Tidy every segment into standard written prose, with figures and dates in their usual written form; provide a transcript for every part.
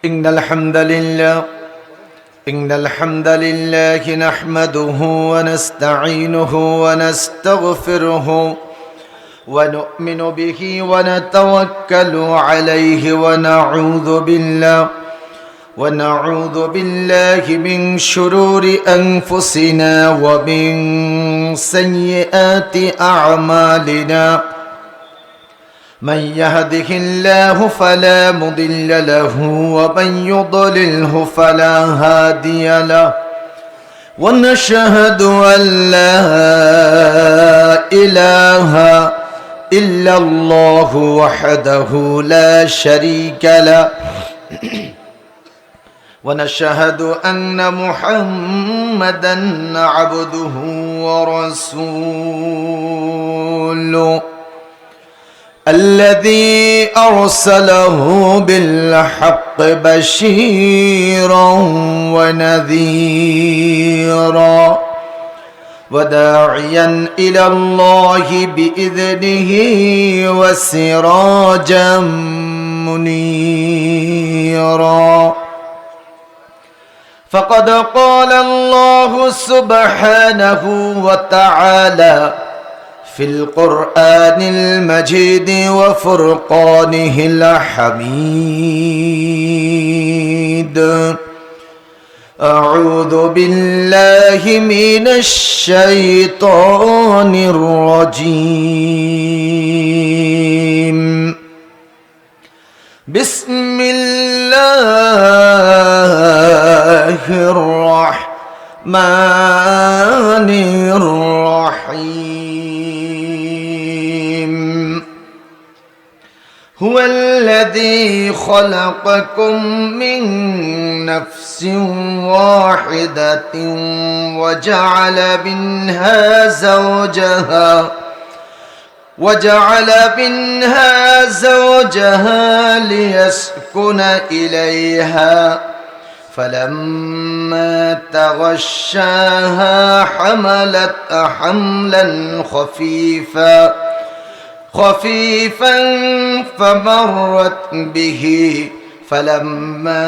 إن الحمد لله نحمده ونستعينه ونستغفره ونؤمن به ونتوكل عليه ونعوذ بالله من شرور أنفسنا ومن سيئات أعمالنا. من يهده الله فلا مضل له ومن يضلله فلا هادي له. ونشهد أن لا إله إلا الله وحده لا شريك له. ونشهد أن محمدا عبده ورسوله الذي أرسله بالحق بشيرا ونذيرا وداعيا إلى الله بإذنه وسراجا منيرا. فقد قال الله سبحانه وتعالى في القرآن المجيد وفرقانه الحميد: أعوذ بالله من الشيطان الرجيم. بسم الله الرحمن الرحيم. هو الذي خلقكم من نفس واحدة وجعل منها زوجها ليسكن إليها، فلما تغشاها حملت حملا خفيفا فمرت به، فلما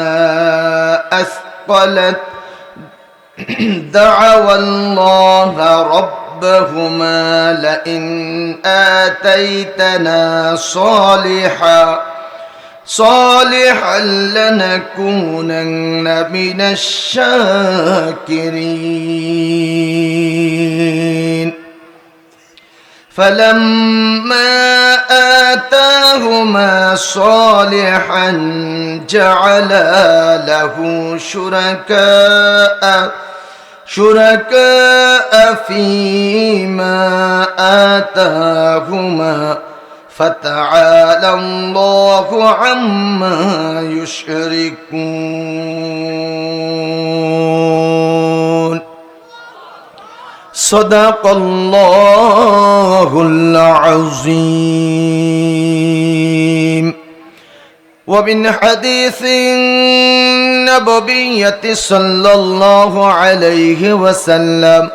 أثقلت دعوا الله ربهما لئن آتيتنا صالحا لنكونن من الشاكرين. فلما آتاهما صالحا جعلا له شركاء فيما آتاهما، فتعالى الله عما يشركون. صدق الله العظيم. ومن حديث النبوية صلى الله عليه وسلم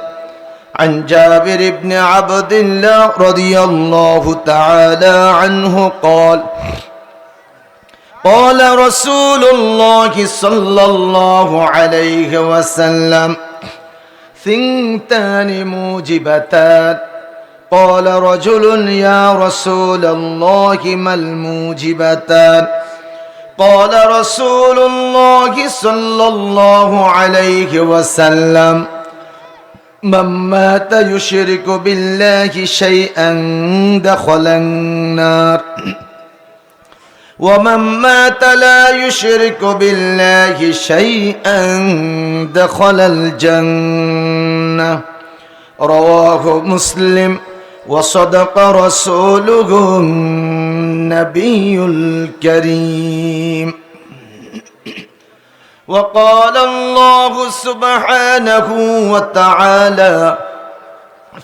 عن جابر بن عبد الله رضي الله تعالى عنه قال: قال رسول الله صلى الله عليه وسلم: ثنتان موجبتان. قال رجل: يا رسول الله ما الموجبتان؟ قال رسول الله صلى الله عليه وسلم: من مات يشرك بالله شيئا دخل النار، ومن مات لا يشرك بالله شيئا دخل الجنة. رواه مسلم. وصدق رسوله النبي الكريم. وقال الله سبحانه وتعالى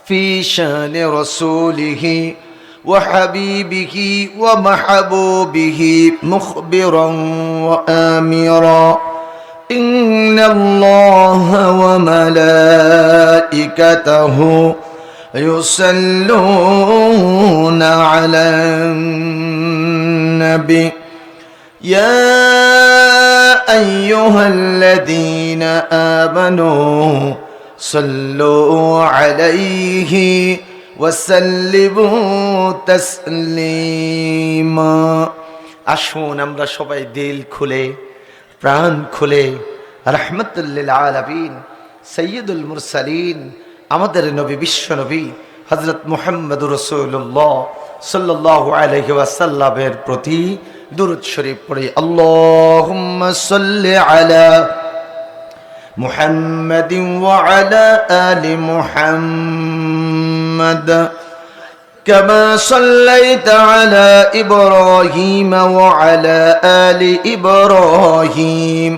في شان رسوله وحبيبه ومحبوبه مخبرا وآمرا: إن الله وملائكته يصلون على النبي يا أيها الذين آمنوا صلوا عليه وسلموا تسليما আসুন আমরা সবাই দিল খুলে প্রাণ খুলে রাহমাতুল লিল আলামিন সাইয়্যিদুল মুরসালিন আমাদের নবী বিশ্ব নবী হযরত মুহাম্মদুর রাসূলুল্লাহ সাল্লাল্লাহু আলাইহি ওয়াসাল্লামের প্রতি দুরূদ শরীফ পড়ি। আল্লাহুম্মা সাল্লি আলা মুহাম্মাদিন ওয়া আলা আলি মুহাম্মাদ كما صليت على إبراهيم وعلى آل إبراهيم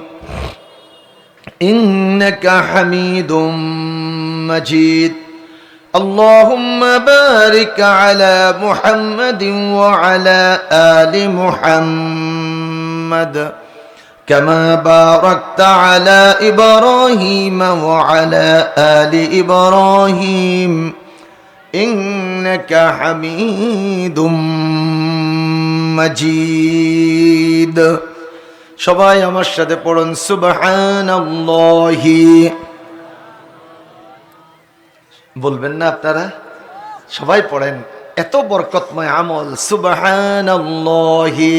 إنك حميد مجيد اللهم بارك على محمد وعلى آل محمد كما باركت على إبراهيم وعلى آل إبراهيم إنك حميد مجيد সবাই আমার সাথে পড়ুন সুবহানাল্লাহি। বলবেন না আপনারা? সবাই পড়েন, এত বরকতময় আমল। সুবহানাল্লাহি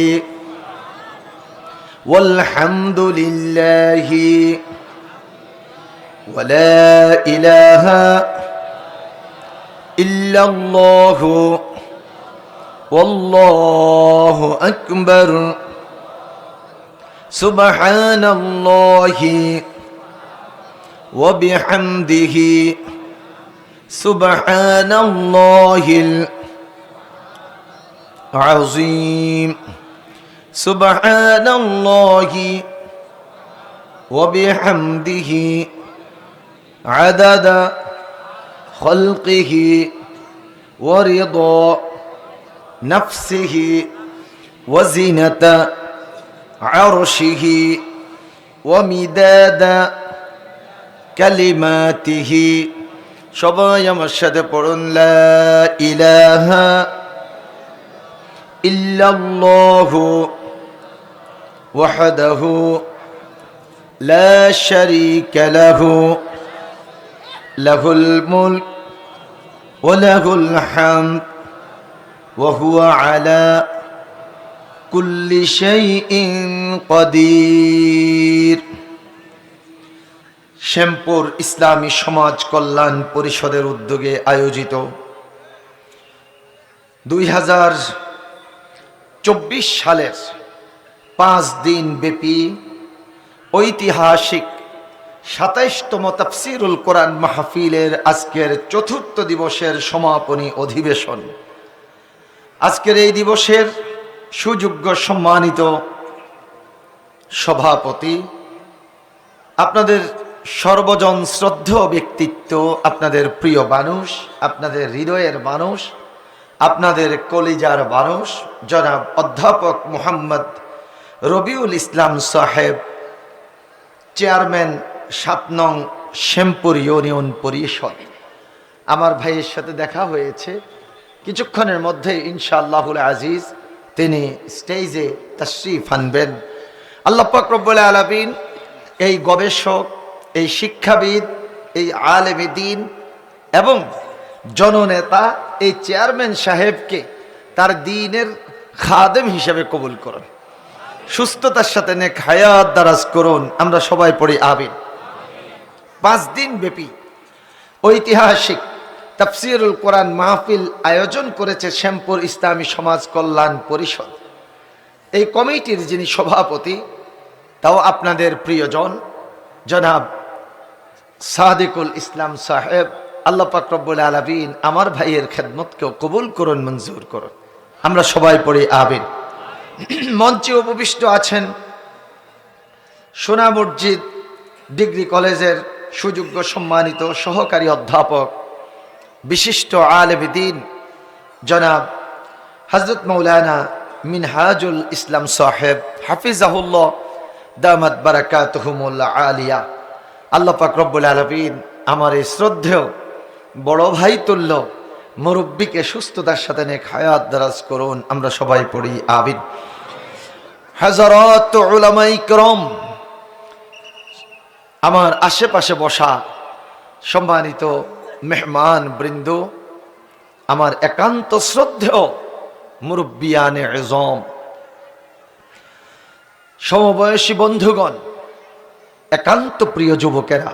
ওয়ালহামদুলিল্লাহি ওয়ালা ইলাহা ইল্লাল্লাহু ওয়াল্লাহু আকবার সুবহানাল্লাহি ওয়া বিহামদিহি সুবহানাল্লাহিল আযীম সুবহানাল্লাহি ওয়া বিহামদিহি আদাদা খালকিহি ওয়া রিদা নাফসিহি ওয়া জিনাতা আরশিহি ওয়া মিদাদা কালিমাতিহি। সবাই আমার সাথে পড়ুন লা ইলাহা ইল্লাল্লাহু ওয়াহদাহু লা শারীকা লাহু লাহুল মুলক ওয়া লাহুল হামদ ওয়া হুয়া আলা কুল্লি শাইইন কাদির। শ্যামপুর ইসলামী সমাজ কল্যাণ পরিষদের উদ্যোগে আয়োজিত 2024 সালের 5 দিন ব্যাপী ঐতিহাসিক 27তম তাফসীরুল কোরআন মাহফিলের আজকের চতুর্থ দিবসের সমাপনী অধিবেশন। আজকের এই দিবসের সুযোগ্য সম্মানিত সভাপতি, আপনাদের সর্বজন শ্রদ্ধেয় ব্যক্তিত্ব, আপনাদের প্রিয় মানুষ, আপনাদের হৃদয়ের মানুষ, আপনাদের কলিজার মানুষ জনাব অধ্যাপক মোহাম্মদ রবিউল ইসলাম সাহেব, চেয়ারম্যান 7 নং শ্যামপুর ইউনিয়ন পরিষদ। আমার ভাইয়ের সাথে দেখা হয়েছে, কিছুক্ষণের মধ্যে ইনশাআল্লাহুল আজিজ তিনি স্টেজে তাশরীফ আনবেন। আল্লাহ পাক রব্বুল আলামিন এই গবেষক, এই শিক্ষাবিদ, এই আলেমে দ্বীন এবং জননেতা এই চেয়ারম্যান সাহেবকে তার দ্বীনের খাদেম হিসেবে কবুল করুন, সুস্থতার সাথে নেক হায়াত দারাজ করুন। আমরা সবাই পড়ি আমিন। 5 দিন ব্যাপী ঐতিহাসিক তাফসীরুল কোরআন মাহফিল আয়োজন করেছে শ্যামপুর ইসলামী সমাজ কল্যাণ পরিষদ। এই কমিটির যিনি সভাপতি, তাও আপনাদের প্রিয়জন জনাব সাদিকুল ইসলাম সাহেব। আল্লাহ পাক রব্বুল আলামিন আমার ভাইয়ের খেদমতকেও কবুল করুন, মঞ্জুর করুন। আমরা সবাই পড়ি আমিন। মঞ্চে উপবিষ্ট আছেন সোনা মসজিদ ডিগ্রি কলেজের সুযোগ্য সম্মানিত সহকারী অধ্যাপক, বিশিষ্ট আলেম দ্বীন জনাব হযরত মাওলানা মিনহাজুল ইসলাম সাহেব হাফিজাহুল্লাহ দামাত বারাকাতুহুমুল আলিয়া। আল্লাহ পাক রব্বুল আলামিন আমার এই শ্রদ্ধেয় বড় ভাই তুল্য মুরব্বীকে সুস্থতার সাথে নেক হায়াত দারাজ করুন। আমরা সবাই পড়ি আমিন। হযরত উলামায়ে কেরাম আমার আশেপাশে বসা সম্মানিত মেহমান বৃন্দ, আমার একান্ত শ্রদ্ধেয় মুরব্বিয়ানে আযম, সমবয়সী বন্ধুগণ, একান্ত প্রিয় যুবকেরা,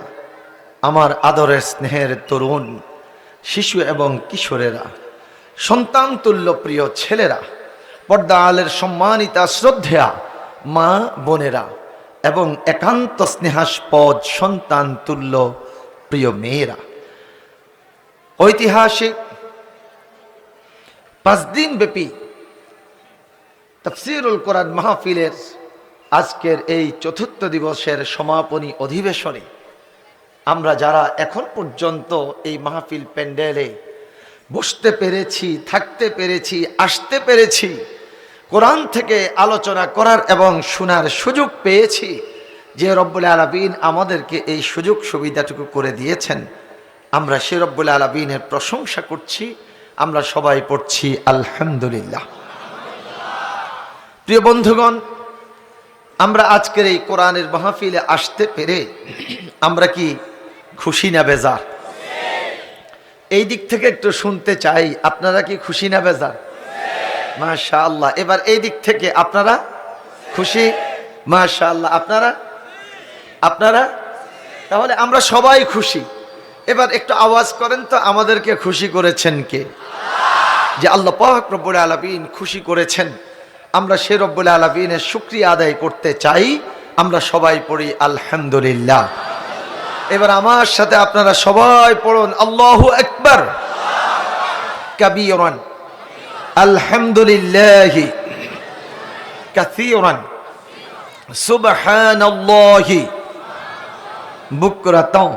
আমার আদরের স্নেহের তরুণ শিশু এবং কিশোরেরা, সন্তান তুল্য প্রিয় ছেলেরা, পর্দা আলের সম্মানিতা শ্রদ্ধেয়া মা বোনেরা এবং একান্ত স্নেহাস্পদ সন্তান তুল্য প্রিয় মেয়েরা, ঐতিহাসিক 5 দিন ব্যাপী তাফসীরুল কোরআন মাহফিলের আজকের এই চতুর্থ দিবসের সমাপনী অধিবেশনে আমরা যারা এখন পর্যন্ত এই মাহফিল প্যান্ডেলে বসতে পেরেছি, থাকতে পেরেছি, আসতে পেরেছি, কোরআন থেকে আলোচনা করার এবং শোনার সুযোগ পেয়েছি, যে রব্বুল আলামিন আমাদেরকে এই সুযোগ সুবিধাটুকু করে দিয়েছেন, আমরা সে রব্বুল আলামিনের প্রশংসা করছি। আমরা সবাই পড়ছি আলহামদুলিল্লাহ। প্রিয় বন্ধুগণ, আমরা আজকের এই কোরআনের মাহফিলে আসতে পেরে আমরা কি খুশি না বেজার? এই দিক থেকে একটু শুনতে চাই, আপনারা কি খুশি না বেজার? মাশাআল্লাহ। এবার এই দিক থেকে আপনারা খুশি? মাশাআল্লাহ। আপনারা তাহলে আমরা সবাই খুশি। এবার একটু আওয়াজ করেন তো, আমাদেরকে খুশি করেছেন কে? যে আল্লাহ পাক রব্বুল আলামিন খুশি করেছেন, আমরা সে রব্বুল আলামিনের শুকরিয়া আদায় করতে চাই। আমরা সবাই পড়ি আলহামদুলিল্লাহ। এবার আমার সাথে আপনারা সবাই পড়ুন আল্লাহু আকবার কাবীরান আলহামদুলিল্লাহি কাসীরান সুবহানাল্লাহি বুকরাতাও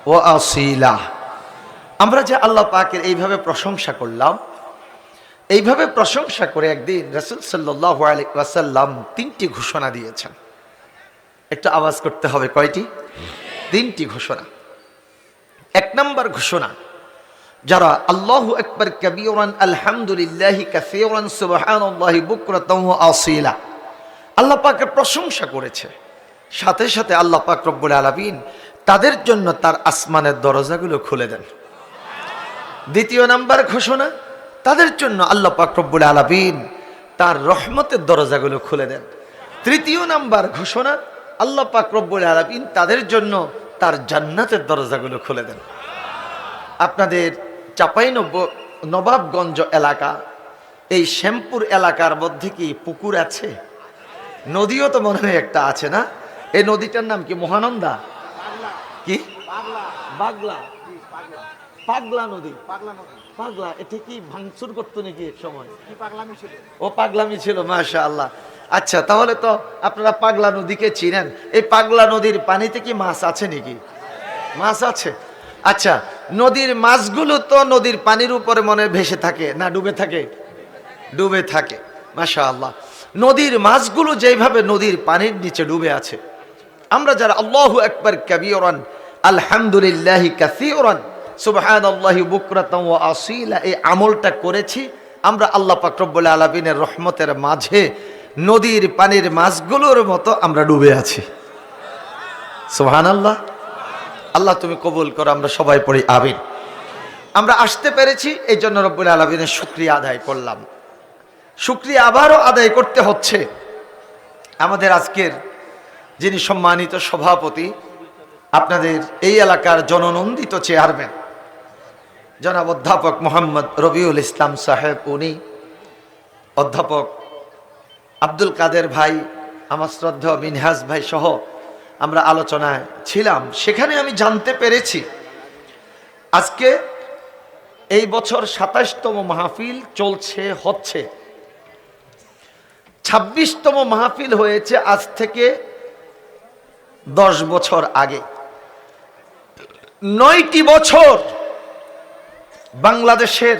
ওয়া আসীলা। আমরা যে আল্লাহ পাকের এইভাবে প্রশংসা করলাম, এইভাবে প্রশংসা করে একদিন রাসূল সাল্লাল্লাহু আলাইহি ওয়াসাল্লাম 3টি ঘোষণা দিয়েছেন। একটু আওয়াজ করতে হবে, কয়টি? 3টি ঘোষণা। 1 নম্বর ঘোষণা, যারা আল্লাহু আকবার কাবীরান আলহামদুলিল্লাহি কাসীরান সুবহানাল্লাহি বুকরাতাও ওয়া আসীলা আল্লাহ পাকের প্রশংসা করেছে, সাথে সাথে আল্লাহ পাক রব্বুল আলামিন তাদের জন্য তার আসমানের দরজাগুলো খুলে দেন। 2 নম্বর ঘোষণা, তাদের জন্য আল্লাহ পাক রব্বুল আলামিন তার রহমতের দরজাগুলো খুলে দেন। 3 নম্বর ঘোষণা, আল্লাহ পাক রব্বুল আলামিন তাদের জন্য তার জান্নাতের দরজাগুলো খুলে দেন। আপনাদের চাঁপাইনবাবগঞ্জ এলাকা, এই শ্যামপুর এলাকার মধ্যে কি পুকুর আছে? নদীও তো মনে হয় একটা আছে না? এই নদীটার নাম কি? মহানন্দা? কি? পাগলা? পাগলা নদী? পাগলা। এটা কি ভাঙচুর করতো নাকি এক সময়? ও পাগলামি ছিল। মাশাআল্লাহ। আচ্ছা, তাহলে তো আপনারা পাগলা নদীকে চিনেন। এই পাগলা নদীর পানিতে কি মাছ আছে নাকি? মাছ আছে। আচ্ছা, নদীর মাছগুলো তো নদীর পানির উপরে মনে ভেসে থাকে না ডুবে থাকে? ডুবে থাকে। মাশাআল্লাহ। নদীর মাছগুলো যেভাবে নদীর পানির নিচে ডুবে আছে, আমরা যারা আল্লাহু আকবার কাবীরান আলহামদুলিল্লাহি কাসীরান সুবহানাল্লাহি বুকরাতাও ওয়া আসীলা এই আমলটা করেছি, আমরা আল্লাহ পাক রব্বুল আলামিনের রহমতের মাঝে নদীর পানির মাছগুলোর মতো আমরা ডুবে আছি। সুবহানাল্লাহ। আল্লাহ তুমি কবুল করো। আমরা সবাই পড়ি আমিন। আমরা আসতে পেরেছি, এই জন্য রব্বুল আলামিনের শুকরিয়া আদায় করলাম। শুকরিয়া আবারও আদায় করতে হচ্ছে আমাদের আজকের যিনি সম্মানিত সভাপতি, আপনাদের এই এলাকার জননন্দিত চেয়ারম্যান জনাব অধ্যাপক মোহাম্মদ রবিউল ইসলাম সাহেব, উনি, অধ্যাপক আব্দুল কাদের ভাই, আমার শ্রদ্ধেয় মিনহাজ ভাই সহ আমরা আলোচনায় ছিলাম। সেখানে আমি জানতে পেরেছি আজকে এই বছর 27তম মাহফিল হচ্ছে। 26তম মাহফিল হয়েছে আজ থেকে 10 বছর আগে। 9টি বছর বাংলাদেশের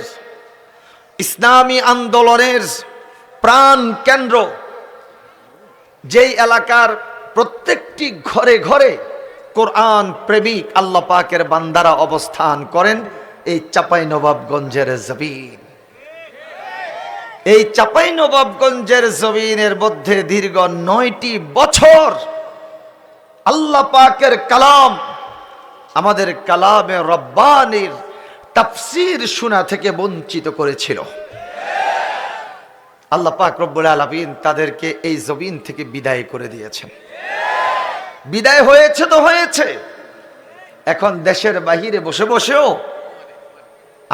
ইসলামী আন্দোলনের প্রাণ কেন্দ্র, যেই এলাকার প্রত্যেকটি ঘরে ঘরে কোরআন প্রেমিক আল্লাহ পাকের বান্দারা অবস্থান করেন, এই চাঁপাইনবাবগঞ্জের জমিন। এই চাঁপাইনবাবগঞ্জের জমিনের মধ্যে দীর্ঘ 9টি বছর আল্লাহ পাকের কালাম, আমাদের কালামে রব্বানির তাফসীর শোনা থেকে বঞ্চিত করেছিল। আল্লাহ পাক রব্বুল আলামিন তাদেরকে এই জমিন থেকে বিদায় করে দিয়েছেন। বিদায় হয়েছে তো হয়েছে, এখন দেশের বাহিরে বসে বসেও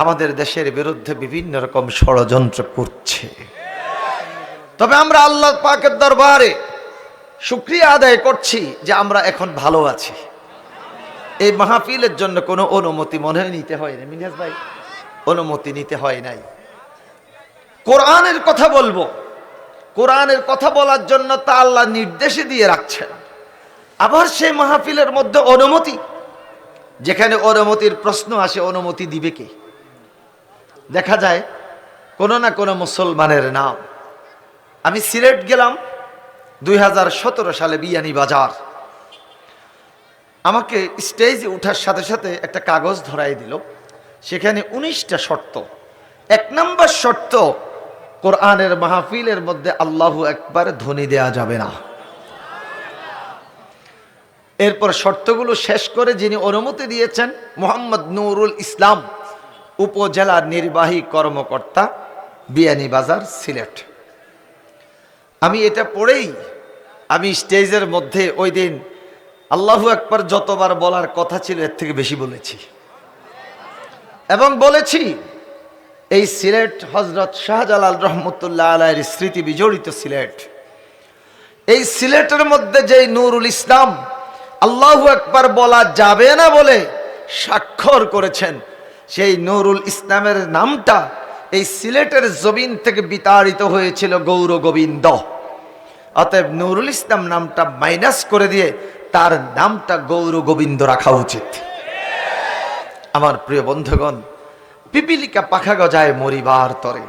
আমাদের দেশের বিরুদ্ধে বিভিন্ন রকম ষড়যন্ত্র করছে। তবে আমরা আল্লাহ পাকের দরবারে শুকরিয়া আদায় করছি যে আমরা এখন ভালো আছি। এই মাহফিলের জন্য কোনো অনুমতি মনে হয় নিতে হয় না, মিনহাজ ভাই, অনুমতি নিতে হয় নাই। কোরআনের কথা বলবো, কোরআনের কথা বলার জন্য তা আল্লাহ নির্দেশে দিয়ে রাখছেন। আবার সেই মাহফিলের মধ্যে অনুমতি, যেখানে অনুমতির প্রশ্ন আসে, অনুমতি দিবে কে? দেখা যায় কোনো না কোনো মুসলমানের নাম। আমি সিলেট গেলাম 2017 সালে, বিয়ানীবাজার। আমাকে স্টেজে ওঠার সাথে সাথে একটা কাগজ ধরাই দিল, সেখানে 19টা শর্ত। 1 নম্বর শর্ত, কোরআনের মাহফিলের মধ্যে আল্লাহু আকবার ধ্বনি দেয়া যাবে না। এরপর শর্তগুলো শেষ করে যিনি অনুমতি দিয়েছেন, মোহাম্মদ নুরুল ইসলাম, উপজেলা নির্বাহী কর্মকর্তা, বিয়ানীবাজার, সিলেট। আমি এটা পড়েই আমি স্টেজের মধ্যে ওই দিন আল্লাহু আকবার যতবার বলার কথা ছিল এর থেকে বেশি বলেছি, এবং বলেছি এই সিলেট হযরত শাহজালাল রহমতুল্লাহ আলাইহির স্মৃতি বিজড়িত সিলেট। এই সিলেটের মধ্যে যে নুরুল ইসলাম আল্লাহু আকবার বলা যাবে না বলে স্বাক্ষর করেছেন, সেই নুরুল ইসলামের নামটা এই সিলেটের জমিন থেকে বিতাড়িত হয়েছিল গৌর গোবিন্দ। অতএব নুরুল ইসলাম নামটা মাইনাস করে দিয়ে তার নামটা গৌর গোবিন্দ রাখা উচিত। আমার প্রিয় বন্ধুগণ, পিপিলিকা পাখা গজায় মরিবার তরে,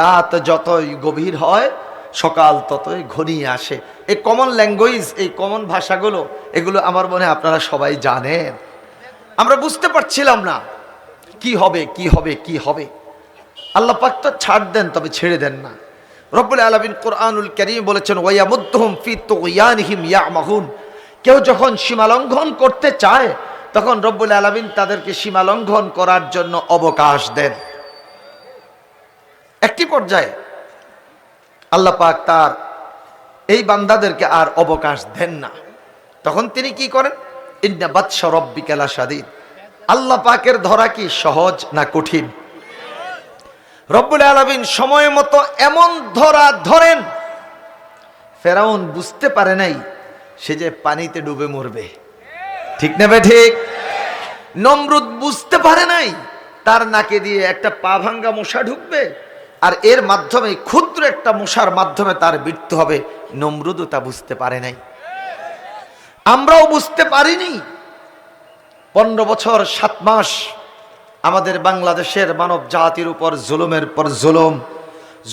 রাত যতই গভীর হয় সকাল ততই ঘনিয়ে আসে। এই কমন ল্যাঙ্গুয়েজ, এই কমন ভাষাগুলো, এগুলো আমার মনে হয় আপনারা সবাই জানেন। আমরা বুঝতে পারছিলাম না কি হবে কি হবে কি হবে। আল্লাহ পাক তো ছাড় দেন, তবে ছেড়ে দেন না। রব্বুল আলামিন কোরআনুল কারীম বলেছেন, ওয়ায়ামুদ্দুহুম ফি তুগয়ানিহিম ইয়ামাহুন। কেউ যখন সীমালঙ্ঘন করতে চায় তখন রব্বুল আলামিন তাদেরকে সীমালঙ্ঘন করার জন্য অবকাশ দেন। একটি পর্যায়ে আল্লাহ পাক তার এই বান্দাদেরকে আর অবকাশ দেন না। তখন তিনি কি করেন? ইন্না বাতশা রাব্বিকা লাশাদীদ। আল্লাহ পাকের ধরা কি সহজ না কঠিন? রব্বুল আলামিন সময় মতো এমন ধরা ধরেন, ফেরাউন বুঝতে পারে নাই সে যে পানিতে ডুবে মরবে। ঠিক না বে ঠিক? নমরুদ বুঝতে পারে নাই তার নাকে দিয়ে একটা পা ভাঙ্গা মশা ঢুকবে, আর এর মাধ্যমে ক্ষুদ্র একটা মশার মাধ্যমে তার মৃত্যু হবে। নমরুদও তা বুঝতে পারে নাই, আমরাও বুঝতে পারিনি। 15 বছর 7 মাস আমাদের বাংলাদেশের মানব জাতির উপর জুলুমের পর জুলুম,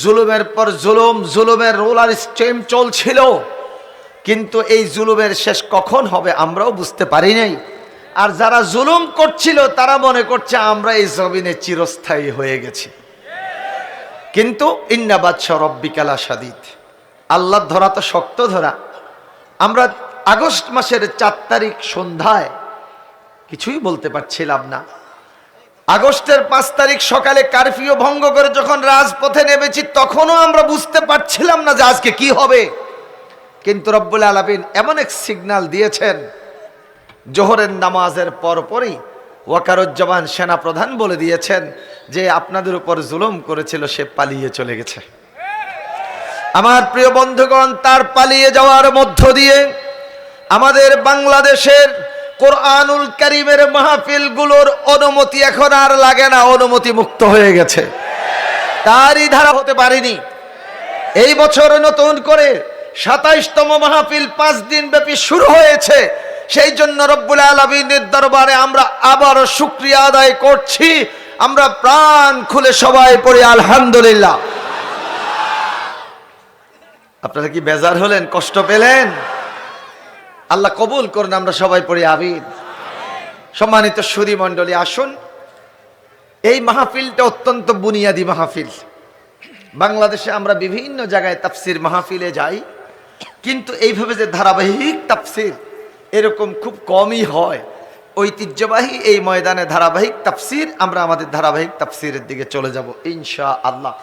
জুলুমের পর জুলুম, জুলুমের রোলার স্টেম চলছিল। কিন্তু এই জুলুমের শেষ কখন হবে আমরাও বুঝতে পারি নাই। আর যারা জুলুম করছিল তারা মনে করছে আমরা এই জমিনে চিরস্থায়ী হয়ে গেছি। কিন্তু ইন্না বাতশা রাব্বিকা লাশাদীদ, আল্লাহর ধরা তো শক্ত ধরা। আমরা আগস্ট মাসের 4 তারিখ সন্ধ্যায় কিছুই বলতে পারছিলাম না। আগস্টের 5 তারিখ সকালে কারফিউ ভঙ্গ করে যখন রাজপথে নেমেছি তখনও আমরা বুঝতে পারছিলাম না যে আজকে কি হবে। কিন্তু রব্বুল আলামিন এমন এক সিগন্যাল দিয়েছেন, জোহরের নামাজের পরপরই ওয়াকারুজ্জামান সেনাপ্রধান বলে দিয়েছেন যে আপনাদের উপর জুলুম করেছিল সে পালিয়ে চলে গেছে। আমার প্রিয় বন্ধুগণ, তার পালিয়ে যাওয়ার মধ্য দিয়ে আমাদের বাংলাদেশের কোরআনুল কারীমের মাহফিলগুলোর অনুমতি এখন আর লাগে না, অনুমতি মুক্ত হয়ে গেছে। তারই ধারা হতে পারেনি। এই বছর নতুন করে 27তম মাহফিল 5 দিন ব্যাপী শুরু হয়েছে। সেই জন্য রব্বুল আলামিনের দরবারে আমরা আবারও শুকরিয়া আদায় করছি। আমরা প্রাণ খুলে সবাই পড়ি আলহামদুলিল্লাহ। আপনারা কি বেজার হলেন, কষ্ট পেলেন? আল্লাহ কবুল করুন, আমরা সবাই পড়ি আমিন। সম্মানিত সুধী মণ্ডলী, আসুন, এই মাহফিলটা অত্যন্ত বুনিয়াদী মাহফিল। বাংলাদেশে আমরা বিভিন্ন জায়গায় তাফসির মাহফিলে যাই, কিন্তু এইভাবে যে ধারাবাহিক তাফসির এরকম খুব কমই হয়। ঐতিহ্যবাহী এই ময়দানে ধারাবাহিক তাফসির, আমরা আমাদের ধারাবাহিক তাফসিরের দিকে চলে যাব ইনশাআল্লাহ।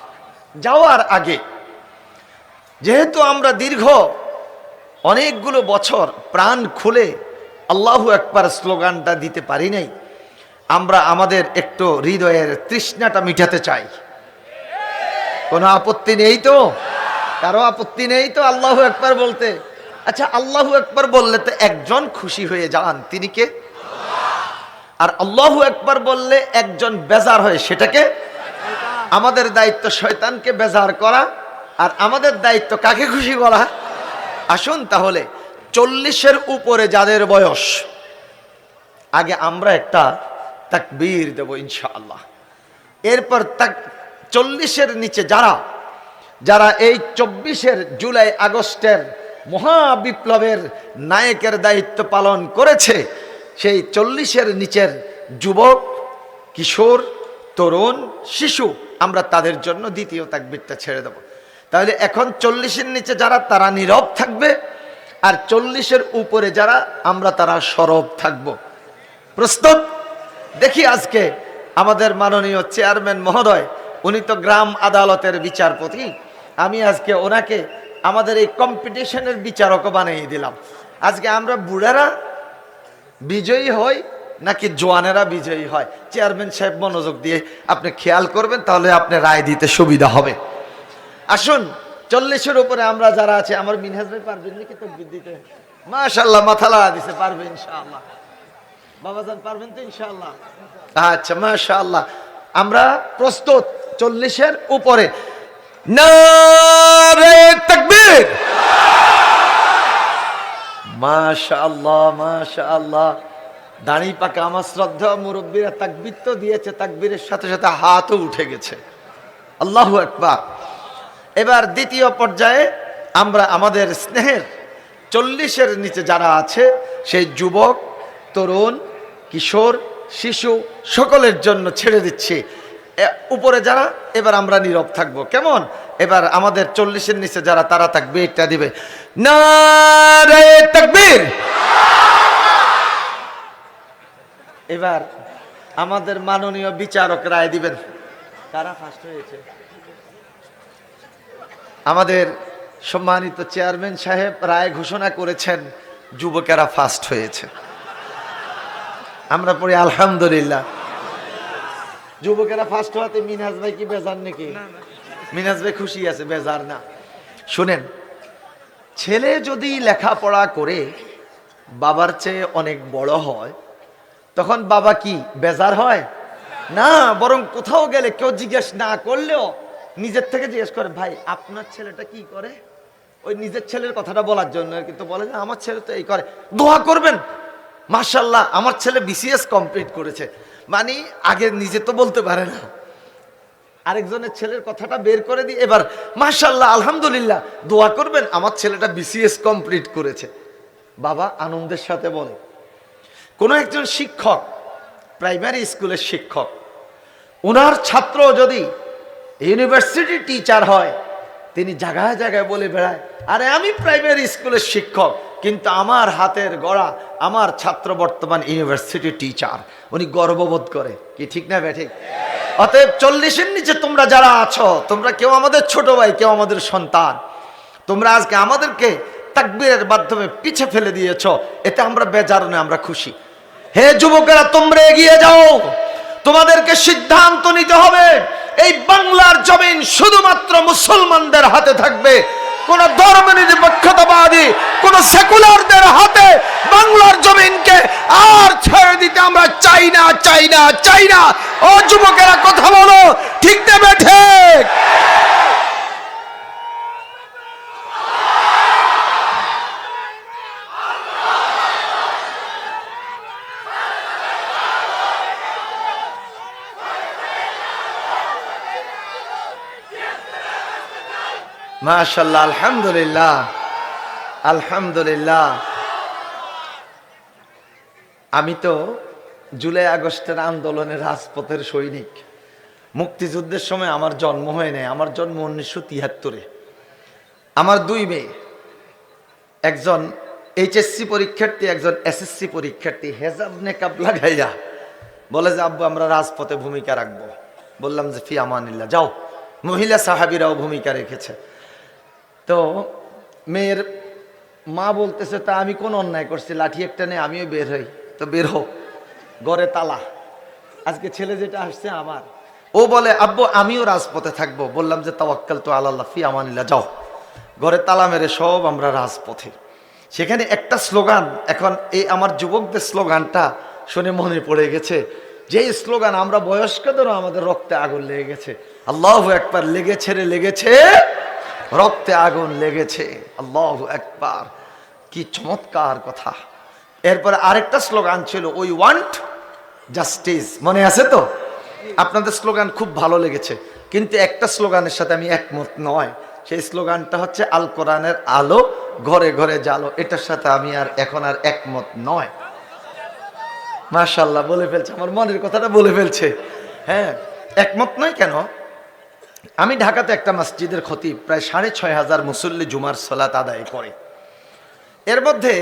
যাওয়ার আগে যেহেতু আমরা দীর্ঘ অনেকগুলো বছর প্রাণ খুলে আল্লাহু আকবার স্লোগানটা দিতে পারি নাই, আমরা আমাদের একটু হৃদয়ের তৃষ্ণাটা মিটাতে চাই। কোনো আপত্তি নেই তো? কারো আপত্তি নেই তো আল্লাহু আকবার বলতে? আচ্ছা, আল্লাহু আকবার বললে তো একজন খুশি হয়ে যান, তিনি কে? আর আল্লাহু আকবার বললে একজন বেজার হয়, সেটাকে? আমাদের দায়িত্ব শয়তানকে বেজার করা, আর আমাদের দায়িত্ব কাকে খুশি করা? আসুন তাহলে 40-এর উপরে যাদের বয়স, আগে আমরা একটা তাকবীর দেব ইনশাআল্লাহ। এরপর 40-এর নিচে যারা যারা এই 24-এর জুলাই আগস্টের মহাবিপ্লবের নায়কের দায়িত্ব পালন করেছে, সেই 40-এর নিচের যুবক, কিশোর, তরুণ, শিশু, আমরা তাদের জন্য দ্বিতীয় তাকবীরটা ছেড়ে দেব। তাহলে এখন 40-এর নিচে যারা, তারা নীরব থাকবে, আর 40-এর উপরে যারা, আমরা তারা সরব থাকব। প্রস্তুত? দেখি আজকে আমাদের মাননীয় চেয়ারম্যান মহোদয়, উনি তো গ্রাম আদালতের বিচারপতি, আমি আজকে ওনাকে আমাদের এই কম্পিটিশনের বিচারকও বানিয়ে দিলাম। আজকে আমরা বুড়ারা বিজয়ী হই নাকি জোয়ানেরা বিজয়ী হয়? চেয়ারম্যান সাহেব মনোযোগ দিয়ে আপনি খেয়াল করবেন, তাহলে আপনি রায় দিতে সুবিধা হবে। আসুন 40-এর উপরে আমরা যারা আছে, আমার মিনহাজ ভাই পারবেন নাকি তাকবীর দিতে? মাশাআল্লাহ, মাথা লাগা দিছে, পারবে ইনশাআল্লাহ। বাবাজান পারবেন তো ইনশাআল্লাহ? আচ্ছা, মাশাআল্লাহ। আমরা প্রস্তুত 40-এর উপরে। নারে তাকবীর! মাশাআল্লাহ, মাশাআল্লাহ। দাড়ি পাকা আমার শ্রদ্ধা মুরব্বীরা তাকবীর তো দিয়েছে, তাকবীরের সাথে সাথে হাতও উঠে গেছে। আল্লাহু আকবার। এবার দ্বিতীয় পর্যায়ে আমরা আমাদের স্নেহের 40-এর নিচে যারা আছে, সেই যুবক, তরুণ, কিশোর, শিশু সকলের জন্য ছেড়ে দিচ্ছি। উপরে যারা, এবার আমরা নীরব থাকবো, কেমন? এবার আমাদের 40-এর নিচে যারা, তারা তাকবীরটা দিবে। নারে তাকবীর! এবার আমাদের মাননীয় বিচারক রায় দিবেন, কারা ফার্স্ট হয়েছে। আমাদের সম্মানিত চেয়ারম্যান সাহেব রায় ঘোষণা করেছেন, যুবকেরা ফার্স্ট হয়েছে। আমরা পড়ি আলহামদুলিল্লাহ। যুবকেরা ফার্স্ট হওয়াতে মিনহাজ ভাই কি বেজার নাকি? মিনহাজ ভাই খুশি আছে, বেজার না। শুনেন, ছেলে যদি লেখাপড়া করে বাবার চেয়ে অনেক বড় হয়, তখন বাবা কি বেজার হয়? না, বরং কোথাও গেলে কেউ জিজ্ঞেস না করলেও নিজের থেকে জিজ্ঞেস করে, ভাই আপনার ছেলেটা কি করে? ওই নিজের ছেলের কথাটা বলার জন্য, কিন্তু বলে যে আমার ছেলে তো এই করে, দোয়া করবেন মাশাআল্লাহ আমার ছেলে বিসিএস কমপ্লিট করেছে। মানে আগে নিজে তো বলতে পারে না, আরেকজনের ছেলের কথাটা বের করে দিয়ে এবার মাশাআল্লাহ আলহামদুলিল্লাহ দোয়া করবেন আমার ছেলেটা বিসিএস কমপ্লিট করেছে। বাবা আনন্দের সাথে বলে। কোনো একজন শিক্ষক, প্রাইমারি স্কুলের শিক্ষক, ওনার ছাত্র যদি ইউনিভার্সিটি টিচার হয়, তিনি জায়গায় জায়গায় বলে বেড়ায়, আরে আমি প্রাইমারি স্কুলের শিক্ষক, কিন্তু আমার হাতের গড়া আমার ছাত্র বর্তমান ইউনিভার্সিটি টিচার। উনি গর্ববোধ করে, কি ঠিক না ব্যাঠিক? অতএব 40-এর নিচে তোমরা যারা আছো, তোমরা কেউ আমাদের ছোট ভাই, কেউ আমাদের সন্তান, তোমরা আজকে আমাদেরকে তাকবীরের মাধ্যমে পিছে ফেলে দিয়েছো, এতে আমরা বেজার নয়, আমরা খুশি। হে যুবকেরা, তোমরা এগিয়ে যাও, তোমাদেরকে সিদ্ধান্ত নিতে হবে। এই বাংলার জমিন শুধুমাত্র মুসলমানদের হাতে থাকবে। কোন ধর্মনিরপেক্ষতাবাদী, কোন সেকুলারদের হাতে বাংলার জমিনকে আর ছেড়ে দিতে আমরা চাই না, চাই না, চাই না। ও যুবকেরা কথা বলো, ঠিক দেবে ঠিক? মাশাআল্লাহ, আলহামদুলিল্লাহ, আলহামদুলিল্লাহ। আমি তো জুলাই আগস্টের আন্দোলনের রাজপথের সৈনিক। মুক্তিযুদ্ধের সময় আমার জন্ম হয় নাই, আমার জন্ম 1973-এ। আমার 2 মেয়ে, একজন এইচএসসি পরীক্ষার্থী, একজন এসএসসি পরীক্ষার্থী হেজাব নেকাব লাগাইয়া বলে যে আব্বু আমরা রাজপথে ভূমিকা রাখবো। বললাম যে ফি আমানিল্লাহ, যাও। মহিলা সাহাবীরাও ভূমিকা রেখেছে। তো মেয়ের মা বলতেছে তা আমি কোন অন্যায় করছি, লাঠি একটা নিয়ে আমিও বের হই। তো বের হোক, ঘরে তালা। আজকে ছেলে যেটা আসছে আমার, ও বলে আব্বু আমিও রাজপথে থাকবো। বললাম যে তাওয়াক্কালতু আলাল্লাহ ফি আমানিল্লাহ, যাও। ঘরে তালা মেরে সব আমরা রাজপথে। সেখানে একটা স্লোগান, এখন এই আমার যুবকদের স্লোগানটা শুনে মনে পড়ে গেছে, যে স্লোগান আমরা বয়স্কদেরও আমাদের রক্তে আগুন লেগে গেছে। আল্লাহু আকবার, লেগেছে রে লেগেছে, রক্তে আগুন লেগেছে। আল্লাহু আকবার, কি চমৎকার কথা। এরপরে আরেকটা স্লোগান ছিল, উই ওয়ান্ট জাস্টিস, মনে আছে তো? আপনাদের স্লোগান খুব ভালো লেগেছে, কিন্তু একটা স্লোগানের সাথে আমি একমত নয়। সেই স্লোগানটা হচ্ছে আল কোরআনের আলো ঘরে ঘরে জালো। এটার সাথে আমি এখন আর একমত নয়। মাশাআল্লাহ, বলে ফেলছে, আমার মনের কথাটা বলে ফেলছে। হ্যাঁ, একমত নয় কেন? আমি ঢাকাতে একটা মসজিদের খতিব, প্রায় ৬৫০০ মুসল্লি জুমার সালাত আদায় করে। এর মধ্যে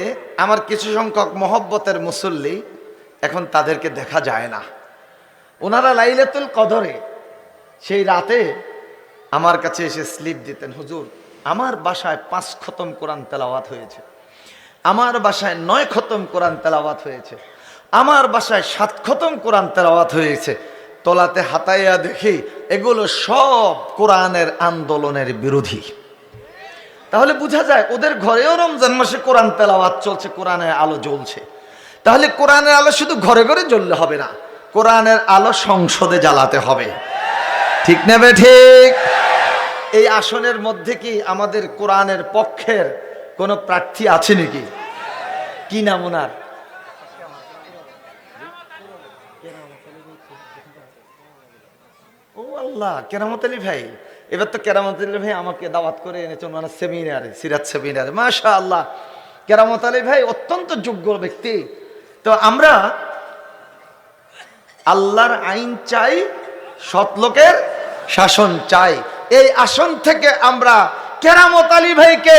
আমার কিছু সংখ্যক মহব্বতের মুসল্লি, এখন তাদেরকে দেখা যায় না। ওনারা লাইলাতুল কদরে সেই রাতে আমার কাছে এসে স্লিপ দিতেন, হুজুর আমার বাসায় ৫ খতম কোরআন তেলাওয়াত হয়েছে, আমার বাসায় ৯ খতম কোরআন তেলাওয়াত হয়েছে, আমার বাসায় ৭ খতম কোরআন তেলাওয়াত হয়েছে। তলাতে হাতাইয়া দেখি এগুলো সব কোরআনের আন্দোলনের বিরোধী। তাহলে বোঝা যায় ওদের ঘরেও রমজান মাসে কোরআন তেলাওয়াত চলছে, কোরআনের আলো জ্বলছে। তাহলে কোরআনের আলো শুধু ঘরে ঘরে জ্বললে হবে না, কোরআনের আলো সংসদে জ্বালাতে হবে। ঠিক না বে ঠিক? এই আসনের মধ্যে কি আমাদের কোরআনের পক্ষের কোন প্রার্থী আছে নাকি? কি নাম ওনার? ও আল্লাহ, কেরামত আলী ভাই। এবার তো কেরামত আলী ভাই আমাকে দাওয়াত করে এনেছে ওনার সেমিনারে, সিরাত সেমিনারে। মাশাআল্লাহ, কেরামত আলী ভাই অত্যন্ত যোগ্য ব্যক্তি। তো আমরা আল্লাহর আইন চাই, সৎ লোকের শাসন চাই। এই আসন থেকে আমরা কেরামত আলী ভাইকে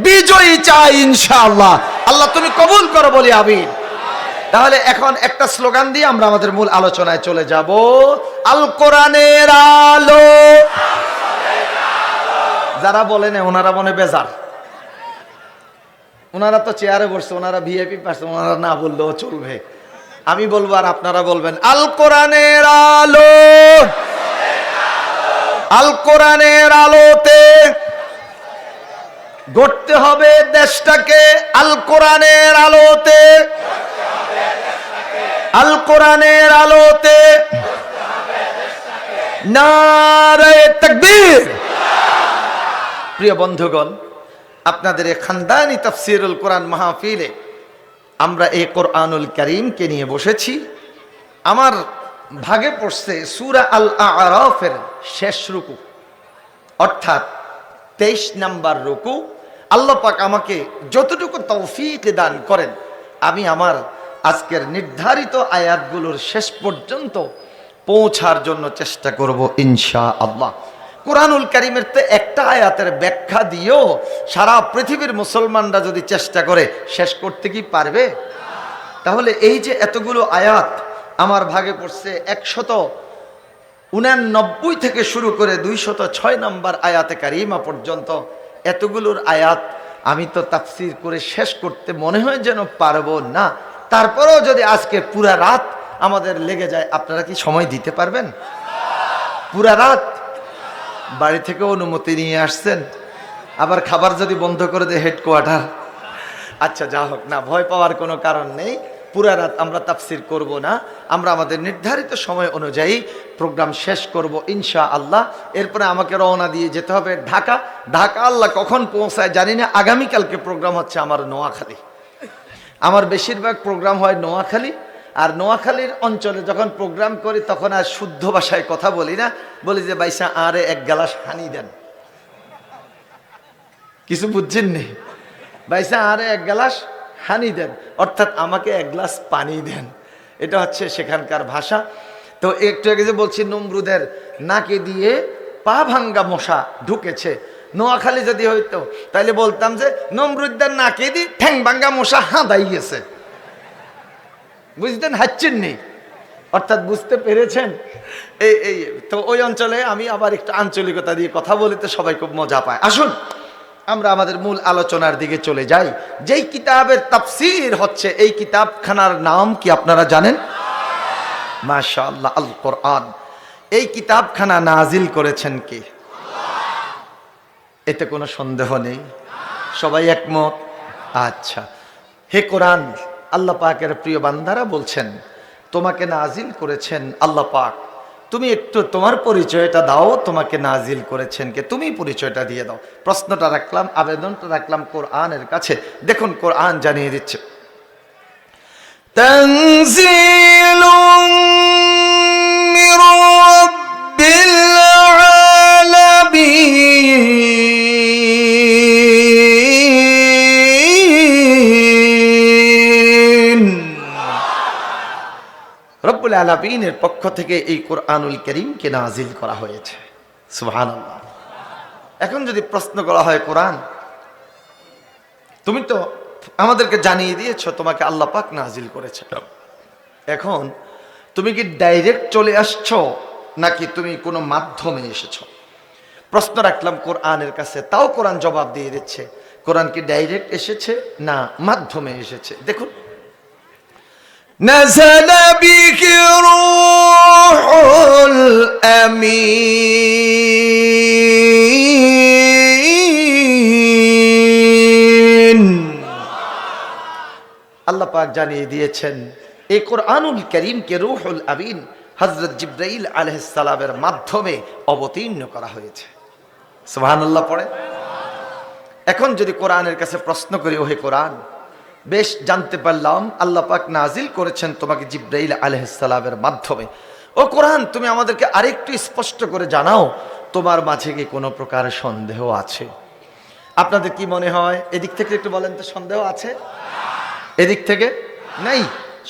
বিজয়ী চাই ইনশাআল্লাহ। আল্লাহ তুমি কবুল করো, বলি আমিন। তাহলে এখন একটা স্লোগান দিয়ে আমরা আমাদের মূল আলোচনায় চলে যাব। আল কোরআনের আলো। যারা বলে না ওনারা মনে বেজার, ওনারা তো চেয়ারে বসছে, ওনারা ভিআইপি পাচ্ছে, ওনারা না বললেও চলবে। আমি বলবো আর আপনারা বলবেন, আল কোরআনের আলো। আল কোরআনের আলোতে গড়তে হবে দেশটাকে, আল কোরআনের আলোতে, আল কোরআনের আলোতে। নারে তাকবীর। প্রিয় বন্ধুগণ, আপনাদের এই খানদানি তাফসীরুল কোরআন মাহফিলে আমরা এই কোরআনুল কারীমকে নিয়ে বসেছি। আমার ভাগে পড়ছে সূরা আল আরাফের শেষ রুকু, অর্থাৎ 23 নাম্বার রুকু। আল্লাহ পাক আমাকে যতটুকু তৌফিক দান করেন, আমি আমার আজকের নির্ধারিত আয়াতগুলোর শেষ পর্যন্ত পৌঁছার জন্য চেষ্টা করব ইনশাআল্লাহ। কোরআনুল কারীমের তো একটা আয়াতের ব্যাখ্যা দিয়েও সারা পৃথিবীর মুসলমানরা যদি চেষ্টা করে শেষ করতে কি পারবে? তাহলে এই যে এতগুলো আয়াত আমার ভাগে পড়ছে, 189 থেকে শুরু করে 206 নম্বর আয়াতে কারিমা পর্যন্ত, এতগুলোর আয়াত আমি তো তাফসীর করে শেষ করতে মনে হয় যেন পারবো না। তারপরেও যদি আজকে পুরা রাত আমাদের লেগে যায়, আপনারা কি সময় দিতে পারবেন? পুরা রাত বাড়ি থেকে অনুমতি নিয়ে আসছেন, আবার খাবার যদি বন্ধ করে দেয় হেডকোয়ার্টার। আচ্ছা, যা হোক না, ভয় পাওয়ার কোনো কারণ নেই। পুরা রাত আমরা তাফসীর করব না, আমরা আমাদের নির্ধারিত সময় অনুযায়ী প্রোগ্রাম শেষ করব ইনশাআল্লাহ। এরপরে আমাকে রওনা দিয়ে যেতে হবে ঢাকা। ঢাকা আল্লাহ কখন পৌঁছায় জানি না। আগামীকালকে প্রোগ্রাম হচ্ছে আমার নোয়াখালী। আমার বেশিরভাগ প্রোগ্রাম হয় নোয়াখালী, আর নোয়াখালীর অঞ্চলে যখন প্রোগ্রাম করি তখন আর শুদ্ধ ভাষায় কথা বলি না, বলি যে বাইসা আরে এক গ্লাস হানি দেন। কিছু বুঝছেন নি? বাইসা আরে এক গ্লাস হানি দেন, অর্থাৎ আমাকে এক গ্লাস পানি দেন। এটা হচ্ছে সেখানকার ভাষা। তো একটু আগে যে বলছি নমরুদের নাকে দিয়ে পা ভাঙ্গা মশা ঢুকেছে, নোয়াখালী যদি হইতো তাহলে বলতাম যে নমরুদ্দার নাকে দি ঠ্যাং ভাঙ্গা মশা হাঁদাই গেছে। বুঝতেন? হাচ্ছেন নেই, অর্থাৎ বুঝতে পেরেছেন? এই তো ওই অঞ্চলে আমি আবার একটু আঞ্চলিকতা দিয়ে কথা বলিতে সবাই খুব মজা পায়। আসুন আমরা আমাদের মূল আলোচনার দিকে চলে যাই। যেই কিতাবের তাফসীর হচ্ছে, এই কিতাবখানার নাম কি আপনারা জানেন? মাশাআল্লাহ, আল কোরআন। এই কিতাবখানা নাজিল করেছেন কে? এতে কোনো সন্দেহ নেই, সবাই একমত। আচ্ছা, হে কোরআন, আল্লাহ পাকের প্রিয় বান্দারা বলছেন তোমাকে নাজিল করেছেন আল্লাহ পাক। তুমি একটু তোমার পরিচয়টা দাও, তোমাকে নাজিল করেছেন কে, তুমি পরিচয়টা দিয়ে দাও। প্রশ্নটা রাখলাম, আবেদনটা রাখলাম কোরআনের কাছে। দেখুন কোরআন জানিয়ে দিচ্ছে, তানজিলুম মির রাব্বিল আলামিন। রব্বুল আলামিনের পক্ষ থেকে এই কোরআনুল কারীমকে নাজিল করা হয়েছে। সুবহানাল্লাহ। এখন যদি প্রশ্ন করা হয়, কোরআন তুমি তো আমাদেরকে জানিয়ে দিয়েছো তোমাকে আল্লাহ পাক নাজিল করেছে, এখন তুমি কি ডাইরেক্ট চলে আসছো নাকি তুমি কোনো মাধ্যমে এসেছো? প্রশ্ন রাখলাম কোরআনের কাছে, তাও কোরআন জবাব দিয়ে দিচ্ছে কোরআন কি ডাইরেক্ট এসেছে না মাধ্যমে এসেছে। দেখুন, নাযালা বিহি রূহুল আমিন। আল্লাহ পাক জানিয়ে দিয়েছেন এই কোরআনুল কারীমকে রূহুল আমিন হযরত জিবরাইল আলাইহিস সালামের মাধ্যমে অবতীর্ণ করা হয়েছে। সুবহানাল্লাহ পড়ে। এখন যদি কোরআনের কাছে প্রশ্ন করি, ওহে কোরআন, বেশ জানতে পারলাম আল্লাহ পাক নাজিল করেছেন তোমাকে জিবরাইল আলাইহিস সালামের মাধ্যমে। ও কোরআন, তুমি আমাদেরকে আরেকটু স্পষ্ট করে জানাও তোমার মাঝে কি কোনো প্রকার সন্দেহ আছে? আপনাদের কি মনে হয়? এদিক থেকে একটু বলেন তো, সন্দেহ আছে? এদিক থেকে নাই,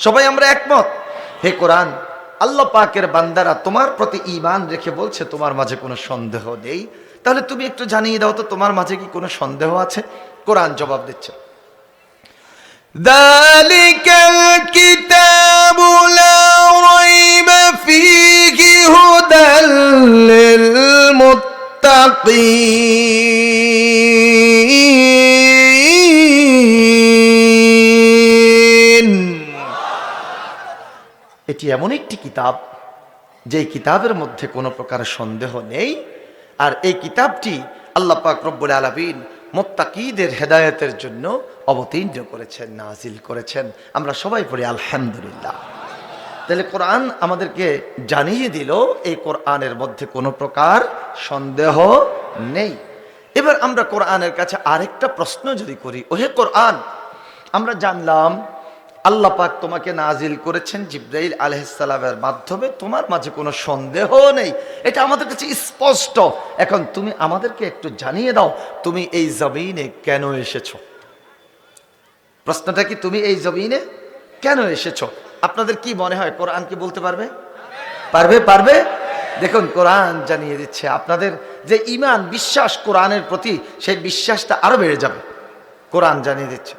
সবাই আমরা একমত। হে কোরআন, আল্লাহ পাকের বান্দারা তোমার প্রতি ঈমান রেখে বলছে তোমার মাঝে কোনো সন্দেহ নেই, তাহলে তুমি একটু জানিয়ে দাও তো তোমার মাঝে কি কোনো সন্দেহ আছে? কোরআন জবাব দিচ্ছে, যালিকাল কিতাবু লা রাইবা ফীহি হুদাল লিল মুত্তাকিন। এটি এমন একটি কিতাব যেই কিতাবের মধ্যে কোনো প্রকার সন্দেহ নেই, আর এই কিতাবটি আল্লাহ পাক রব্বুল আলামিন মুত্তাকিদের হেদায়েতের জন্য অবতীর্ণ করেছেন, নাজিল করেছেন। আমরা সবাই পড়ি আলহামদুলিল্লাহ। তাহলে কোরআন আমাদেরকে জানিয়ে দিল এই কোরআনের মধ্যে কোনো প্রকার সন্দেহ নেই। এবার আমরা কোরআনের কাছে আরেকটা প্রশ্ন যদি করি, ওহে কোরআন, আমরা জানলাম আল্লাহ পাক তোমাকে নাজিল করেছেন জিবরাইল আলাইহিস সালামের মাধ্যমে, তোমার মাঝে কোনো সন্দেহ নেই, এটা আমাদের কাছে স্পষ্ট। এখন তুমি আমাদেরকে একটু জানিয়ে দাও তুমি এই জমিনে কেন এসেছো? প্রশ্নটা কি, তুমি এই জমিনে কেন এসেছো? আপনাদের কি মনে হয় কোরআন কি বলতে পারবে? পারবে? দেখুন কোরআন জানিয়ে দিচ্ছে, আপনাদের যে ঈমান বিশ্বাস কোরআনের প্রতি, সেই বিশ্বাসটা আরো বেড়ে যাবে। কোরআন জানিয়ে দিচ্ছে,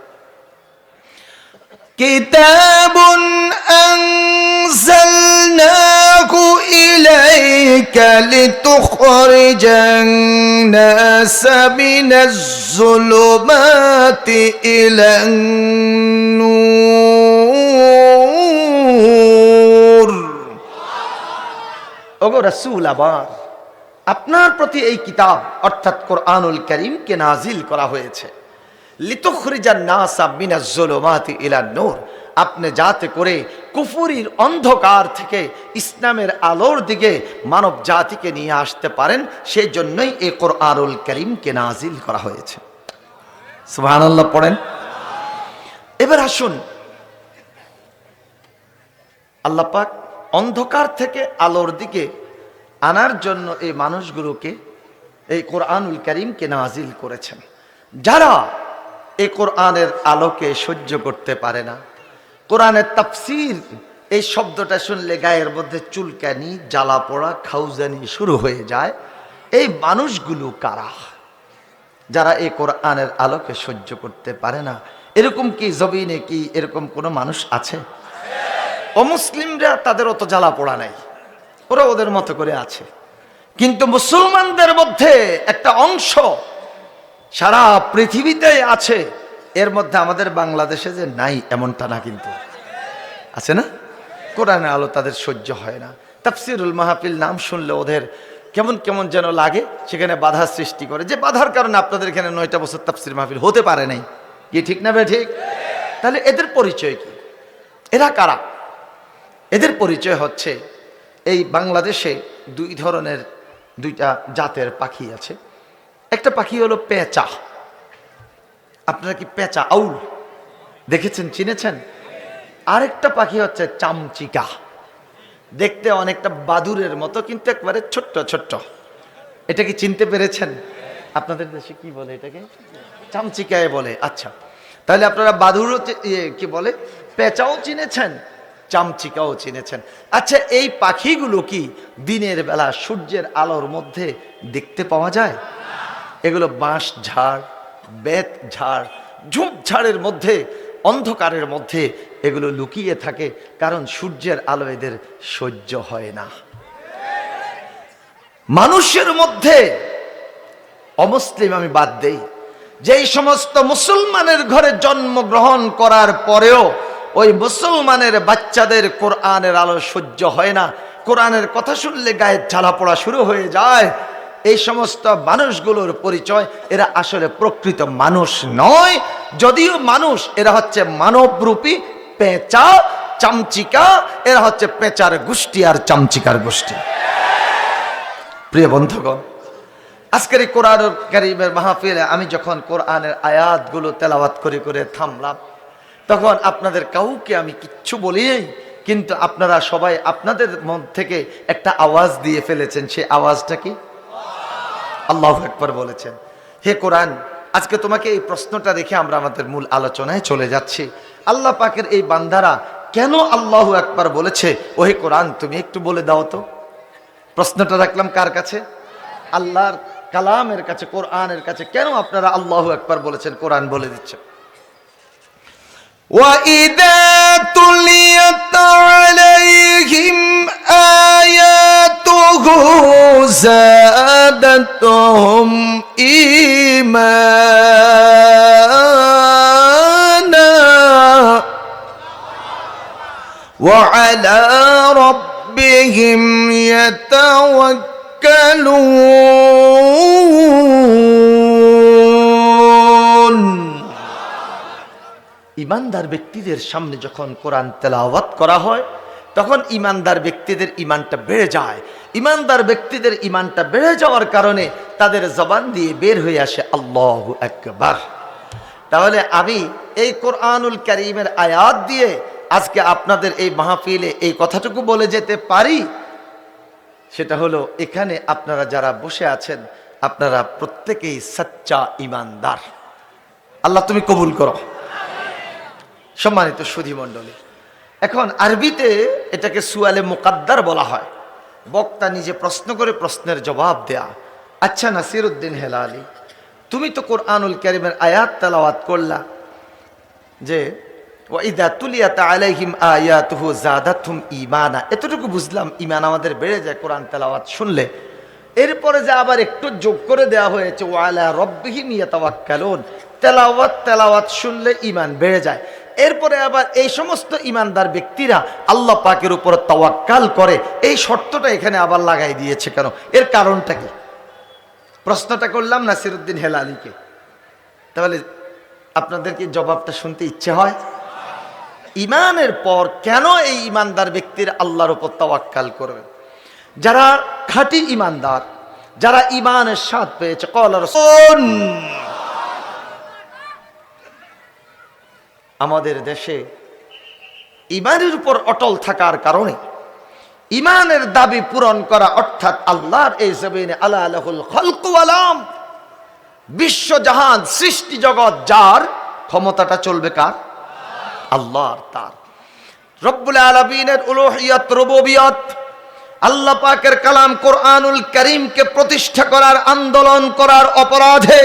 কিতাবুন আনজালনাহু ইলাইকা লিতুখরিজান নাসা মিনাজ যুলুমাতি ইলান নূর। ওগো রাসূল, আবার আপনার প্রতি এই কিতাব অর্থাৎ কোরআনুল কারীমকে নাজিল করা হয়েছে লিতুখরিজান নাসা মিনাজ যুলুমাতি ইলান নূর, আপনি যাতে করে কুফরির অন্ধকার থেকে ইসলামের আলোর দিকে মানব জাতিকে নিয়ে আসতে পারেন, সেই জন্যই এই কোরআনুল কারীমকে নাজিল করা হয়েছে। সুবহানাল্লাহ পড়েন। এবার আসুন, আল্লাহ পাক অন্ধকার থেকে আলোর দিকে আনার জন্য এই মানুষগুলোকে এই কোরআনুল কারীমকে নাজিল করেছেন। যারা এই কোরআনের আলোকে সহ্য করতে পারে না, কোরআনের তাফসীর এই শব্দটা শুনলে গায়ের মধ্যে চুলকানি, জ্বালা পোড়া, খাউজানি শুরু হয়ে যায়, এই মানুষগুলো কারা? যারা এই কোরআনের আলোকে সহ্য করতে পারে না। এরকম কি জমিনে কি এরকম কোনো মানুষ আছে? অমুসলিমরা তাদের অত জ্বালা পোড়া নাই, ওরা ওদের মতো করে আছে। কিন্তু মুসলমানদের মধ্যে একটা অংশ সারা পৃথিবীতে আছে, এর মধ্যে আমাদের বাংলাদেশে যে নাই এমনটা না, কিন্তু আছে না। কোরআনের আলো তাদের সহ্য হয় না। তাফসিরুল মাহফিল নাম শুনলে ওদের কেমন কেমন যেন লাগে, সেখানে বাধা সৃষ্টি করে, যে বাধার কারণে আপনাদের এখানে 9টা বছর তাফসির মাহফিল হতে পারে নাই। কি ঠিক না বে ঠিক? তাহলে এদের পরিচয় কি? এরা কারা? এদের পরিচয় হচ্ছে, এই বাংলাদেশে দুই ধরনের, দুইটা জাতের পাখি আছে। একটা পাখি হলো পেঁচা। আপনারা কি পেঁচা আউল দেখেছেন, চিনেছেন? আরেকটা পাখি হচ্ছে চামচিকা, দেখতে অনেকটা বাদুরের মতো কিন্তু একবারে ছোট্ট ছোট্ট। এটা কি চিনতে পেরেছেন? আপনাদের দেশে কি বলে এটাকে? চামচিকায় বলে। আচ্ছা, তাহলে আপনারা বাদুরও কি বলে, পেঁচাও চিনেছেন, চামচিকাও চিনেছেন। আচ্ছা, এই পাখিগুলো কি দিনের বেলা সূর্যের আলোর মধ্যে দেখতে পাওয়া যায়? এগুলো বাঁশ ঝাড়, বেত ঝাড়, ঝোপঝাড়ের মধ্যে, অন্ধকারের মধ্যে এগুলো লুকিয়ে থাকে, কারণ সূর্যের আলো এদের সহ্য হয় না। মানুষের মধ্যে অমুসলিম আমি বাদ দেই, যেই সমস্ত মুসলমানের ঘরে জন্মগ্রহণ করার পরেও ওই মুসলমানের বাচ্চাদের কোরআনের আলো সহ্য হয় না, কোরআনের কথা শুনলে গায়ে জ্বালা পোড়া শুরু হয়ে যায়, এই সমস্ত মানুষগুলোর পরিচয় এরা আসলে প্রকৃত মানুষ নয়। যদিও মানুষ, এরা হচ্ছে মানবরূপী পেঁচা, চামচিকা। এরা হচ্ছে পেঁচার গোষ্ঠী আর চামচিকার গোষ্ঠী। প্রিয় বন্ধুগণ, আজকের এই কোরআন কারীমের মাহফিলে আমি যখন কোরআনের আয়াতগুলো তেলাওয়াত করে করে থামলাম, তখন আপনাদের কাউকে আমি কিচ্ছু বলি নাই, কিন্তু আপনারা সবাই আপনাদের মন থেকে একটা আওয়াজ দিয়ে ফেলেছেন। সেই আওয়াজটা কি? আল্লাহু আকবার বলেছেন। হে কোরআন, আজকে তোমাকে এই প্রশ্নটা রেখে আমরা আমাদের মূল আলোচনায় চলে যাচ্ছি। আল্লাহ পাকের এই বান্দারা কেন আল্লাহু আকবার বলেছে? ওহে কোরআন, তুমি একটু বলে দাও তো। প্রশ্নটা রাখলাম কার কাছে? আল্লাহর কালামের কাছে, কোরআনের কাছে। কেন আপনারা আল্লাহু আকবার বলেছেন? কোরআন বলে দিচ্ছে, وَإِذَا تُلِيَتْ عَلَيْهِمْ آيَاتُهُ زَادَتْهُمْ إِيمَانًا وَعَلَى رَبِّهِمْ يَتَوَكَّلُونَ। ইমানদার ব্যক্তিদের সামনে যখন কোরআন তেলাওয়াত করা হয়, তখন ইমানদার ব্যক্তিদের ইমানটা বেড়ে যায়। ইমানদার ব্যক্তিদের ইমানটা বেড়ে যাওয়ার কারণে তাদের জবান দিয়ে বের হয়ে আসে আল্লাহু আকবার। তাহলে আমি এই কোরআনুল কারীমের আয়াত দিয়ে আজকে আপনাদের এই মাহফিলে এই কথাটুকু বলে যেতে পারি, সেটা হলো, এখানে আপনারা যারা বসে আছেন, আপনারা প্রত্যেকেই সচ্চা ইমানদার। আল্লাহ তুমি কবুল করো। সম্মানিত সুধী মণ্ডলী, এখন আরবিতে এটাকে সুয়ালে মুকাদ্দার বলা হয়। বক্তা নিজে প্রশ্ন করে প্রশ্নের জবাব দেয়া। আচ্ছা নাসিরউদ্দিন হেলালি, তুমি তো কোরআনুল কারীমের আয়াত তেলাওয়াত করলা যে ওয়াইদা তুলিয়াত আলাইহিম আয়াতুহু যাদাতহুম ঈমানা, এতটুকু বুঝলাম, ঈমান আমাদের বেড়ে যায় কোরআন তেলাওয়াত শুনলে। এরপরে যে আবার একটু যোগ করে দেওয়া হয়েছে ওয়ালা রব্বিহিম ইয়াতাওয়াক্কালুন, তেলাওয়াত শুনলে ঈমান বেড়ে যায়। এরপরে আবার এই সমস্ত ইমানদার ব্যক্তিরা আল্লাহ পাকের উপর তাওয়াক্কাল করে, এই শর্তটা এখানে আবার লাগাই দিয়েছে কেন? এর কারণটা কি? প্রশ্নটা করলাম নাসিরউদ্দিন হেলালিকে। তাহলে আপনাদের কি জবাবটা শুনতে ইচ্ছে হয়? ইমানের পর কেন এই ইমানদার ব্যক্তির আল্লাহর উপর তাওয়াক্কাল করবে? যারা খাঁটি ইমানদার, যারা ইমানের স্বাদ পেয়েছে, ক্বালা রাসূল। আমাদের দেশে ইমানের উপর অটল থাকার কারণে, ইমানের দাবি পূরণ করা, অর্থাৎ আল্লাহর এই জমিনে আলা লাহুল খালকু ওয়াল আমর, বিশ্বজাহান সৃষ্টি জগৎ যার, ক্ষমতাটা চলবে কার? আল্লাহর। তার রব্বুল আলামিনের উলুহিয়ত, রুবুবিয়ত, আল্লাহ পাকের কালাম কোরআনুল কারীমকে প্রতিষ্ঠা করার, আন্দোলন করার অপরাধে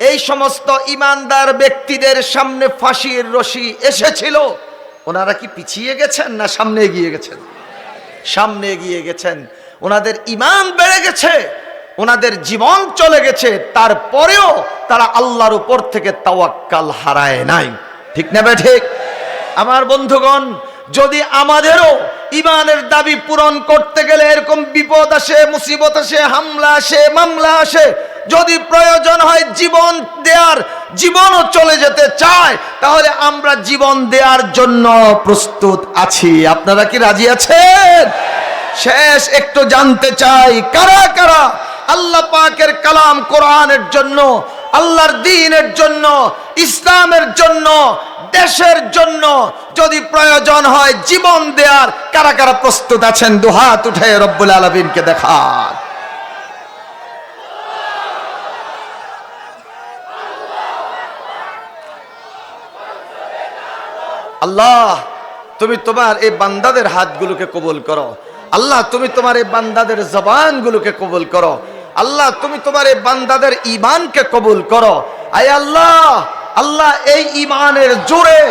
এই সমস্ত ইমানদার ব্যক্তিদের সামনে ফাঁসির রশি এসেছিল, ওনারা কি পিছিয়ে গেছেন না সামনে এগিয়ে গেছেন? সামনে এগিয়ে গেছেন। ওনাদের ঈমান বেড়ে গেছে, ওনাদের জীবন চলে গেছে, তারপরেও তারা আল্লাহর উপর থেকে তাওয়াক্কাল হারায় নাই। ঠিক না বে ঠিক? আমার বন্ধুগণ, যদি আমাদেরও ঈমানের দাবি পূরণ করতে গেলে এরকম বিপদ আসে, মুসিবত আসে, হামলা আসে, মামলা আসে, যদি প্রয়োজন হয় জীবন দেওয়ার, জীবনও চলে যেতে চায়, তাহলে আমরা জীবন দেওয়ার জন্য প্রস্তুত আছি। আপনারা কি রাজি আছেন? শেষ একটু জানতে চাই, কারা কারা আল্লাহ পাকের কালাম কোরআনের জন্য, আল্লাহর দ্বীনের জন্য, ইসলামের জন্য, দেশের জন্য যদি প্রয়োজন হয় জীবন দেওয়ার, কারা কারা প্রস্তুত আছেন? দুহাত উঠে রব্বুল আলামিনকে দেখান। আল্লাহ, তুমি তোমার এই বান্দাদের হাতগুলোকে কবুল করো। আল্লাহ, তুমি তোমার এই বান্দাদের জবানগুলোকে কবুল করো। আল্লাহ, তুমি তোমার এই বান্দাদের ঈমানকে কবুল করো। আয় আল্লাহ, আল্লাহ এই ঈমানের জোরে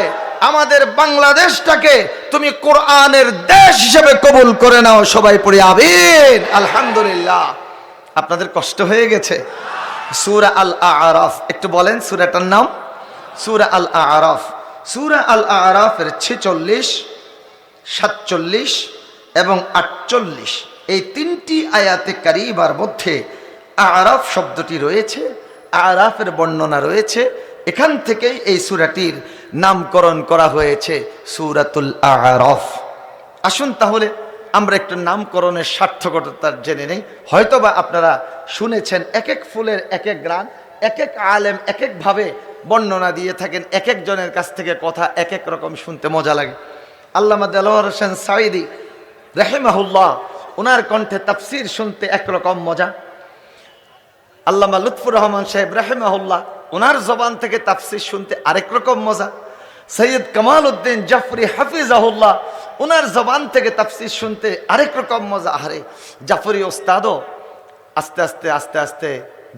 আমাদের বাংলাদেশটাকে তুমি কোরআনের দেশ হিসেবে কবুল করে নাও। সবাই পড়ি আমিন। আলহামদুলিল্লাহ। আপনাদের কষ্ট হয়ে গেছে? সূরা আল আরাফ, একটু বলেন সূরাটার নাম? সূরা আল আরাফ। সূরা আল আরাফের 46, 47 এবং 48 এই তিনটি আয়াতে কারিমার মধ্যে আরাফ শব্দটি রয়েছে, আরাফের বর্ণনা রয়েছে। এখান থেকেই এই সূরাটির নামকরণ করা হয়েছে সূরাতুল আরাফ। আসুন তাহলে আমরা একটু নামকরণের সার্থকতা জেনে নেই। হয়তোবা আপনারা শুনেছেন এক এক ফুলের এক এক গ্রান, এক এক আলেম এক একভাবে বর্ণনা দিয়ে থাকেন, এক একজনের কাছ থেকে কথা এক এক রকম শুনতে মজা লাগে। আল্লামা দেলোয়ার হোসেন সাঈদী রাহিমাহুল্লাহ, ওনার কণ্ঠে তাফসীর শুনতে একরকম মজা। আল্লামা লুৎফুর রহমান সাহেব রাহিমাহুল্লাহ, ওনার জবান থেকে তাফসীর শুনতে আরেক রকম মজা। সৈয়দ কামাল উদ্দিন জাফরি হাফিজাহুল্লাহ, ওনার জবান থেকে তাফসীর শুনতে আরেক রকম মজা। আরে জাফরি ওস্তাদও আস্তে আস্তে আস্তে আস্তে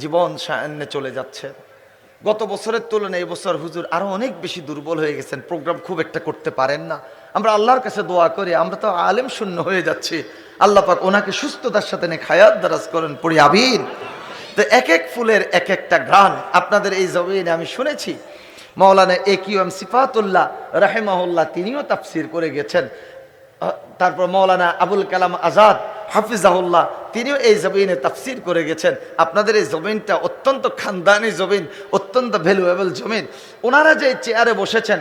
জীবন সায়ান্নে চলে যাচ্ছে। গত বছরের তুলনায় এবছর হুজুর আরো অনেক বেশি দুর্বল হয়ে গেছেন, প্রোগ্রাম খুব একটা করতে পারেন না। আমরা আল্লাহর কাছে দোয়া করি, আমরা তো আলেম শূন্য হয়ে যাচ্ছি, আল্লাহ পাক ওনাকে সুস্থতার সাথে খায়াত দারাজ করেন, পড়ি আমিন। তো এক এক ফুলের এক একটা ঘ্রাণ আপনাদের এই জমিনে আমি শুনেছি। মাওলানা একিউএম সিফাতুল্লাহ রাহিমাহুল্লাহ তিনিও তাফসীর করে গেছেন। তারপর মাওলানা আবুল কালাম আজাদ হাফিজাহুল্লাহ তিনিও এই জমিনে তাফসীর করে গেছেন। আপনাদের এই জমিনটা অত্যন্ত খানদানি জমিন, অত্যন্ত ভ্যালুয়েবল জমিন। ওনারা যে চেয়ারে বসেছেন,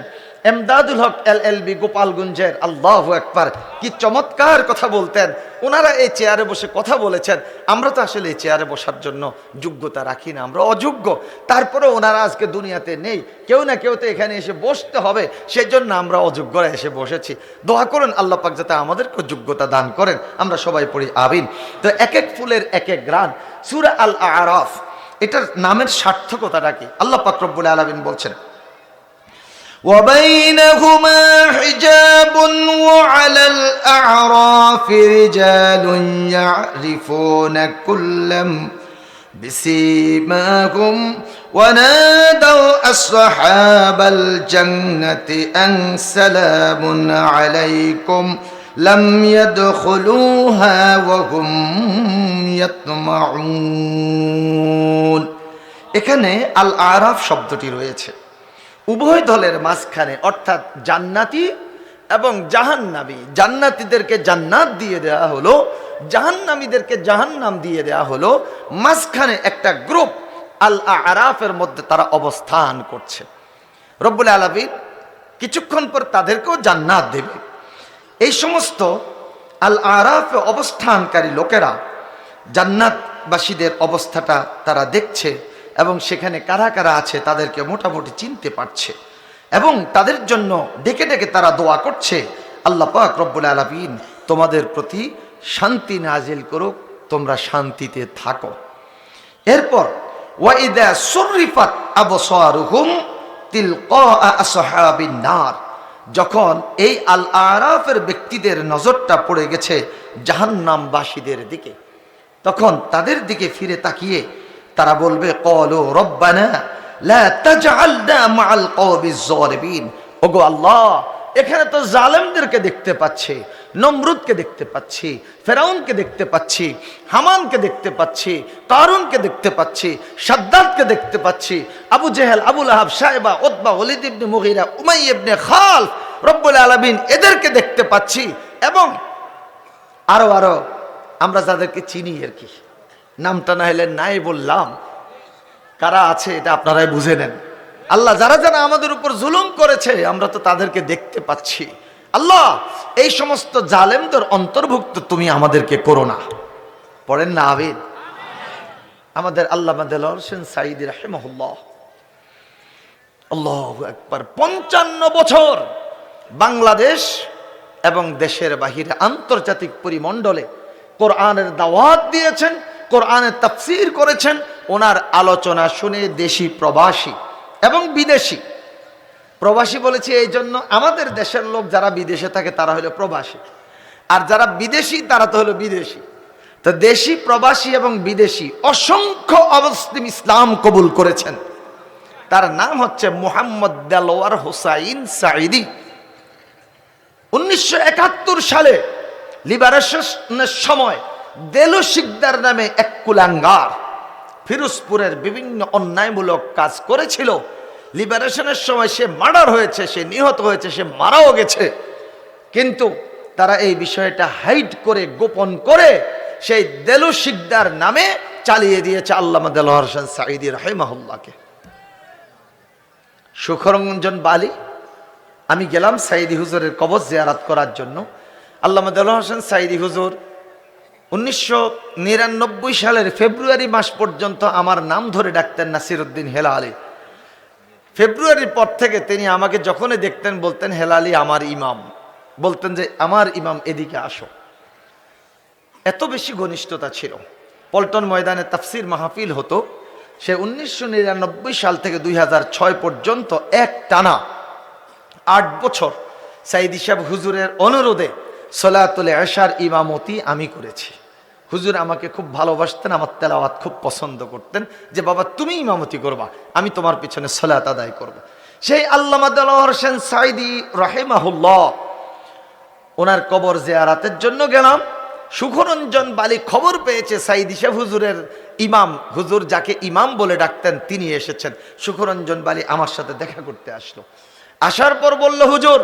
এমদাদুল হক এলএলবি গোপালগঞ্জের, আল্লাহু আকবার, কি চমৎকার কথা বলতেন। ওনারা এই চেয়ারে বসে কথা বলেছেন। আমরা তো আসলে এই চেয়ারে বসার জন্য যোগ্যতা রাখি না, আমরা অযোগ্য। তারপরে ওনারা আজকে দুনিয়াতে নেই, কেউ না কেউ তো এখানে এসে বসতে হবে, সেই জন্য আমরা অযোগ্যরা এসে বসেছি। দোয়া করুন আল্লাহ পাক যাতে আমাদেরকে যোগ্যতা দান করেন। আমরা সবাই পড়ি আমিন। তো এক এক ফুলের এক এক গ্রান, সূরা আল আরাফ, এটার নামের সার্থকতাটা কি? আল্লাহ পাক রব্বুল আলামিন বলছেন, وبينهما حجاب وعلى الأعراف رجال يعرفون كلا بسيماهم ونادوا أصحاب الجنة أن سلام عليكم لم يدخلوها وهم يطمعون। এখানে আল আরাফ শব্দটি রয়েছে উভয় দলের মাঝখানে, অর্থাৎ জান্নাতি এবং জাহান্নামী। জান্নাতীদেরকে জান্নাত দিয়ে দেওয়া হলো, জাহান্নামীদেরকে জাহান্নাম দিয়ে দেওয়া হলো। মাঝখানে একটা গ্রুপ আল আরাফের মধ্যে তারা অবস্থান করছে। রব্বুল আলামিন কিছুক্ষণ পর তাদেরকেও জান্নাত দেবে। এই সমস্ত আল আরাফে অবস্থানকারী লোকেরা জান্নাতবাসীদের অবস্থাটা তারা দেখছে এবং সেখানে কারা কারা আছে তাদেরকে মোটামুটি চিনতে পারছে এবং তাদের জন্য ডেকে ডেকে তারা দোয়া করছে, আল্লাহ পাক রব্বুল আলামিন তোমাদের প্রতি শান্তি নাজিল করুক, তোমরা শান্তিতে থাকো। এরপর ওয়াইদা সুররিফাত আবসারুহুম তিলকা আসহাবিন নার, যখন এই আল আরাফের ব্যক্তিদের নজরটা পড়ে গেছে জাহান্নামবাসীদের দিকে, তখন তাদের দিকে ফিরে তাকিয়ে তারা বলবে ক্বালু রব্বানা লা তাজআলনা মাআল কওমিজ যালিমিন। ওগো আল্লাহ, এখানে তো জালেমদেরকে দেখতে পাচ্ছি, নমরুদকে দেখতে পাচ্ছি, ফেরাউনকে দেখতে পাচ্ছি, হামানকে দেখতে পাচ্ছি, কারুনকে দেখতে পাচ্ছি, শাদ্দাদকে দেখতে পাচ্ছি, আবু জেহেল, আবু লাহাব, সাইবা, উতবা, ওয়ালিদ ইবনে মুগীরা, উমাইয়া ইবনে খালফ, রব্বুল আলামিন এদেরকে দেখতে পাচ্ছি, এবং আরো আরো আমরা যাদেরকে চিনি আর কি, নামটা না হলে নাই বললাম, কারা আছে এটা আপনারাই বুঝে নেন। আল্লাহ যারা যারা আমাদের উপর জুলুম করেছে আমরা তো তাদেরকে দেখতে পাচ্ছি। আল্লাহ এই সমস্ত জালেমদের অন্তর্ভুক্ত তুমি আমাদেরকে করো না। পড়েন না আমিন। আমাদের আল্লামা দেলোয়ার হোসেন সাঈদী রাহিমাহুল্লাহ, আল্লাহু আকবার, 55 বছর বাংলাদেশ এবং দেশের বাহিরে আন্তর্জাতিক পরিমণ্ডলে কোরআনের দাওয়াত দিয়েছেন, কোরআনের তাফসীর করেছেন। ওনার আলোচনা শুনে দেশি প্রবাসী এবং বিদেশি, প্রবাসী বলেছি এই জন্য আমাদের দেশের লোক যারা বিদেশে থাকে তারা হলো প্রবাসী, আর যারা বিদেশি তারা তো হলো বিদেশি। তো দেশি, প্রবাসী এবং বিদেশি অসংখ্য অমুসলিম ইসলাম কবুল করেছেন। তার নাম হচ্ছে মুহাম্মদ দেলোয়ার হোসাইন সাঈদী। 1971 সালে লিবারেশনের সময় দেলু শিকদার নামে এক কুলাঙ্গার ফিরোজপুরের বিভিন্ন অন্যায়মূলক কাজ করেছিল। লিবারেশনের সময় সে মার্ডার হয়েছে, সে নিহত হয়েছে, সে মারাও গেছে। কিন্তু তারা এই বিষয়টা হাইড করে, গোপন করে সেই দেলু শিকদার নামে চালিয়ে দিয়েছে আল্লামা দেলোয়ার হোসেন সাঈদী রাহিমাহুল্লাহকে। সুখরঞ্জন বালি, আমি গেলাম সাঈদী হুজুরের কবর জিয়ারত করার জন্য। আল্লামা দেলোয়ার হোসেন সাঈদী হুজুর 1999 সালের ফেব্রুয়ারি মাস পর্যন্ত আমার নাম ধরে ডাকতেন নাসিরউদ্দিন হেলালি। ফেব্রুয়ারির পর থেকে তিনি আমাকে যখনই দেখতেন বলতেন, হেলালি আমার ইমাম, বলতেন যে আমার ইমাম এদিকে আসো। এত বেশি ঘনিষ্ঠতা ছিল। পল্টন ময়দানে তাফসির মাহফিল হতো। সে 1999 সাল থেকে 2006 পর্যন্ত এক টানা 8 বছর সাঈদী সাহেব হুজুরের অনুরোধে সলাতুল ইশার ইমামতি আমি করেছি। হুজুর আমাকে খুব ভালোবাসতেন, আমার তেলাওয়াত খুব পছন্দ করতেন, যে বাবা তুমি ইমামতি করবা, আমি তোমার পিছনে সালাত আদায় করব। সেই আল্লামা দেলোয়ার হোসেন সাঈদী রাহিমাহুল্লাহ, ওনার কবর জিয়ারাতের জন্য গেলাম। সুখরঞ্জন বালি খবর পেয়েছে সাঈদী সাহেব হুজুরের ইমাম, হুজুর যাকে ইমাম বলে ডাকতেন তিনি এসেছেন। সুখরঞ্জন বালি আমার সাথে দেখা করতে আসলো। আসার পর বলল, হুজুর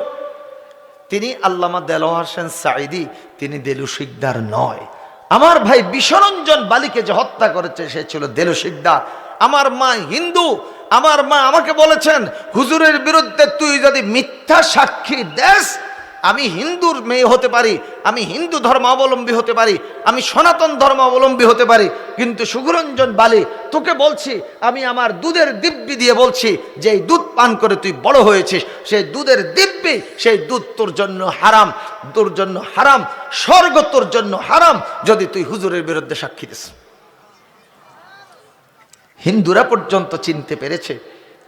তিনি আল্লামা দেলোয়ার হোসেন সাঈদী, তিনি দেলু শিকদার নয়। আমার ভাই বিশ্বরঞ্জন বালিকে যে হত্যা করেছে সে ছিল দেলু শিকদার। আমার মা হিন্দু, আমার মা আমাকে বলেছেন হুজুরের বিরুদ্ধে তুই যদি মিথ্যা সাক্ষী দেস, আমি হিন্দুর মেয়ে হতে পারি, আমি হিন্দু ধর্মাবলম্বী হতে পারি, আমি সনাতন ধর্মাবলম্বী হতে পারি, কিন্তু সুখরঞ্জন বালি তোকে বলছি, আমি আমার দুধের দিব্যি দিয়ে বলছি, যে এই দুধ পান করে তুই বড় হয়েছিস, সেই দুধের দিব্যি, সেই দুধ তোর জন্য হারাম, তোর জন্য হারাম, স্বর্গ তোর জন্য হারাম যদি তুই হুজুরের বিরুদ্ধে সাক্ষী দিস। হিন্দুরা পর্যন্ত চিনতে পেরেছে,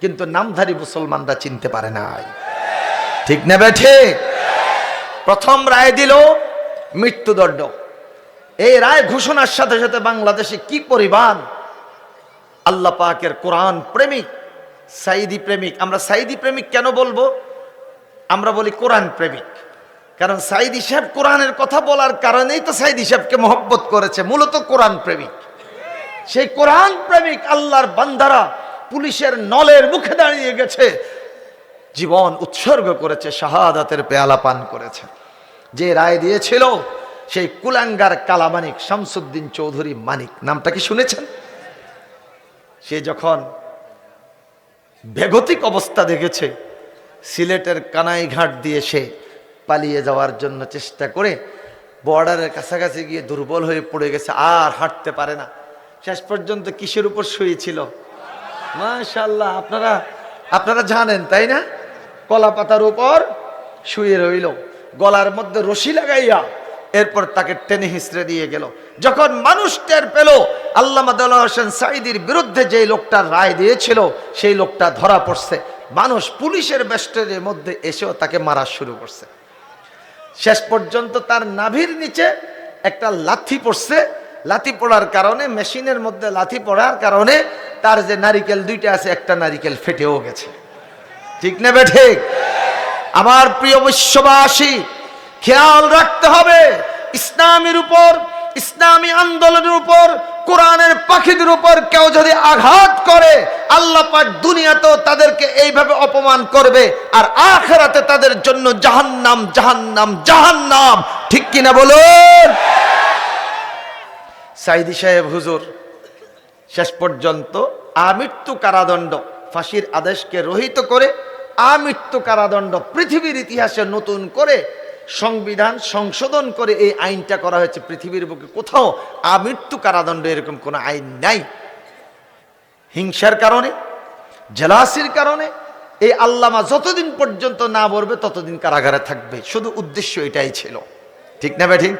কিন্তু নামধারী মুসলমানরা চিনতে পারে নাই। ঠিক না বেঠে? প্রথম রায় দিল মৃত্যুদণ্ড। এই রায় ঘোষণার সাথে সাথে বাংলাদেশে কি পরিমাণ আল্লাহ পাকের কোরআন প্রেমিক, সাঈদী প্রেমিক। আমরা সাঈদী প্রেমিক কেন বলবো? আমরা বলি কোরআন প্রেমিক, কারণ সাঈদী সাহেব কোরআনের কথা বলার কারণেই তো সাঈদী সাহেবকে মহব্বত করেছে, মূলত কোরআন প্রেমিক। সেই কোরআন প্রেমিক আল্লাহর বান্দারা পুলিশের নলের মুখে দাঁড়িয়ে গেছে, জীবন উৎসর্গ করেছে, শাহাদাতের পেয়ালা পান করেছে। যে রায় দিয়েছিল সেই কুলাঙ্গার কালামানিক শামসুদ্দিন চৌধুরী মানিক, নামটা কি শুনেছেন? সে যখন বেগতিক অবস্থা দেখেছে, সিলেটের কানাইঘাট দিয়ে সে পালিয়ে যাওয়ার জন্য চেষ্টা করে বর্ডারের কাছাকাছি গিয়ে দুর্বল হয়ে পড়ে গেছে, আর হাঁটতে পারে না। শেষ পর্যন্ত কিসের উপর শুয়েছিল? মাশাআল্লাহ, আপনারা জানেন তাই না? কলা পাতার উপর শুয়ে রইল, গলার মধ্যে রশি লাগাইয়া, এরপর তাকে টেনে হিঁচড়ে দিয়ে গেল। যখন মানুষ টের পেল আল্লামা দেলোয়ার হোসেন সাঈদীর বিরুদ্ধে যে লোকটা রায় দিয়েছিল সেই লোকটা ধরা পড়ছে, মানুষ পুলিশের বেষ্টনের মধ্যে এসেও তাকে মারা শুরু করছে। শেষ পর্যন্ত তার নাভির নিচে একটা লাথি পড়ছে, লাথি পড়ার কারণে, মেশিনের মধ্যে লাথি পড়ার কারণে তার যে নারিকেল দুইটা আছে, একটা নারিকেল ফেটেও গেছে। ঠিক না বে ঠিক? আমার প্রিয় বিশ্ববাসী, খেয়াল রাখতে হবে ইসলামের উপর, ইসলামী আন্দোলনের উপর, কোরআনের পাখিদের উপর কেউ যদি আঘাত করে, আল্লাহ পাক দুনিয়াতেও তাদেরকে এইভাবে অপমান করবে, আর আখিরাতে তাদের জন্য জাহান্নাম, জাহান্নাম, জাহান্নাম। ঠিক কিনা বলুন? সাইদি সাহেব হুজুর শেষ পর্যন্ত আমৃত্যু কারাদণ্ড, ফাঁসির আদেশকে রহিত করে আমৃত্যু কারাদণ্ড, পৃথিবীর ইতিহাসে নতুন করে সংবিধান সংশোধন করে এই আইনটা করা হয়েছে। পৃথিবীর বুকে কোথাও আমৃত্যু কারাদণ্ড এরকম কোনো আইন নাই। হিংসার কারণে, জেলাসির কারণে এই আল্লামা যতদিন পর্যন্ত না বলবে ততদিন কারাগারে থাকবে। শুধু উদ্দেশ্য এটাই ছিল। ঠিক না বেঠিক?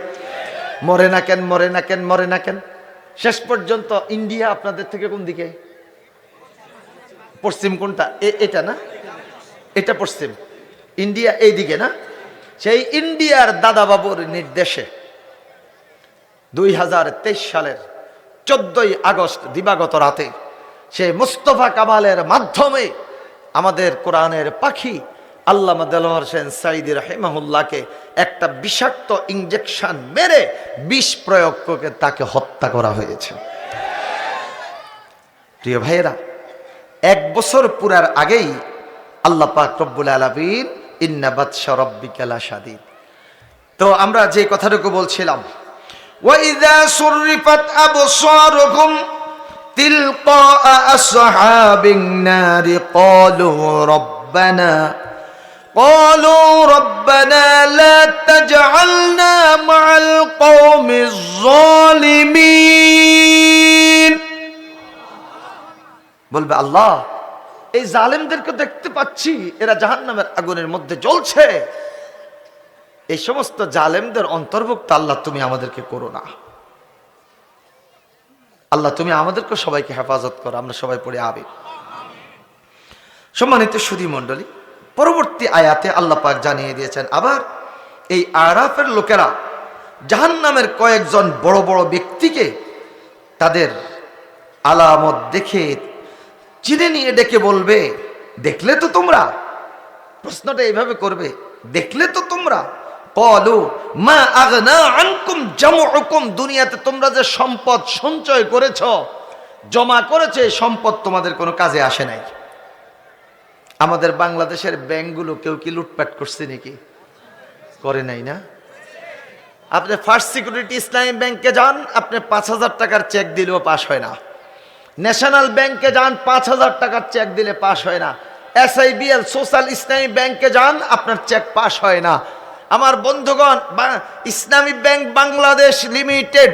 মরে না কেন, মরে না কেন, মরে না কেন? শেষ পর্যন্ত ইন্ডিয়া আপনাদের থেকে কোন দিকে? পশ্চিম কোনটা? এটা না, এটা পশ্চিম। ইন্ডিয়া এই দিকে না? সেই ইন্ডিয়ার দাদাবাবুর নির্দেশে 2023 সালের 14ই আগস্ট দিবাগত রাতে সেই মুস্তফা কামালের মাধ্যমে আমাদের কোরআনের পাখি আল্লামা দেলোয়ার হোসেন সাঈদী রাহিমাহুল্লাহকে একটা বিষাক্ত ইনজেকশন মেরে বিষ প্রয়োগ করে তাকে হত্যা করা হয়েছে। প্রিয় ভাইয়েরা, 1 বছর পুরার আগেই আল্লাহ পাক রব্বুল আলামিন ইন্না বাতশা রাব্বিকা লাশাদীদ। তো আমরা যে কথাটুকু বলছিলাম, ওয়া ইযা সুররিফাত আবসারুহুম তিলকা আসহাবিন নারি ক্বালু রব্বানা লা তাজআলনা মা'আল কওমিজ যালিমিন। বলবে আল্লাহ, এই জালেমদেরকে দেখতে পাচ্ছি এরা জাহান্নামের আগুনের মধ্যে জ্বলছে, এই সমস্ত জালেমদের অন্তর্ভুক্ত আল্লাহ তুমি আমাদেরকে করো না। আল্লাহ তুমি আমাদেরকে সবাইকে হেফাজত করো। আমরা সবাই পড়ে আমিন। সম্মানিত সুধী মণ্ডলী, পরবর্তী আয়াতে আল্লাহ পাক জানিয়ে দিয়েছেন, আবার এই আরাফের লোকেরা জাহান্নামের কয়েকজন বড় বড় ব্যক্তিকে তাদের আলামত দেখে চিনে নিয়ে ডেকে বলবে, দেখলে তো তোমরা? প্রশ্নটা এইভাবে করবে, দেখলে তো তোমরা? ক্বালু মা আগনা আনকুম জামউকুম, দুনিয়াতে তোমরা যে সম্পদ সঞ্চয় করেছ, জমা করেছে, সম্পদ তোমাদের কোনো কাজে আসে নাই। আমাদের বাংলাদেশের ব্যাংকগুলো কেউ কি লুটপাট করছে নাকি? করে নাই না? আপনি ফার্স্ট সিকিউরিটি ইসলামী ব্যাংকে যান, আপনি 5,000 টাকার চেক দিলেও পাস হয় না। ন্যাশনাল ব্যাংকে যান, 5,000 টাকার চেক দিলে পাস হয় না। SIBL সোশ্যাল ইসলামী ব্যাংকে যান, আপনার চেক পাস হয় না। আমার বন্ধুগণ, ইসলামী ব্যাংক বাংলাদেশ লিমিটেড,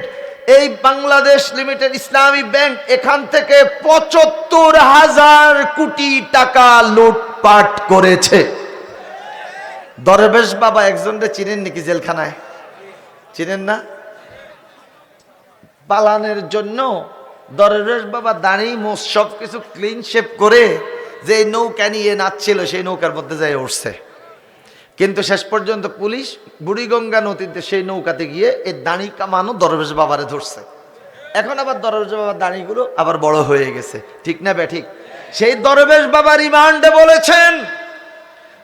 এই বাংলাদেশ লিমিটেড ইসলামী ব্যাংক এখান থেকে 75,000 কোটি টাকা লুটপাট করেছে। দরবেশ বাবা একজনকে চিনেন নাকি জেলখানায়? চিনেন না? পালানের জন্য দরবেশ বাবা দাঁড়ি মোষ সব কিছু ক্লিন শেপ করে যে নৌকা নিয়ে নাচছিল, সেই নৌকার মধ্যে যাই উঠছে। কিন্তু শেষ পর্যন্ত পুলিশ বুড়িগঙ্গা নদীতে সেই নৌকাতে গিয়ে এই দাঁড়ি কামানো দরবেশ বাবারে ধরছে। এখন আবার দরবেশ বাবার দাঁড়িগুলো আবার বড় হয়ে গেছে। ঠিক না বে ঠিক? সেই দরবেশ বাবা রিমান্ডে বলেছেন,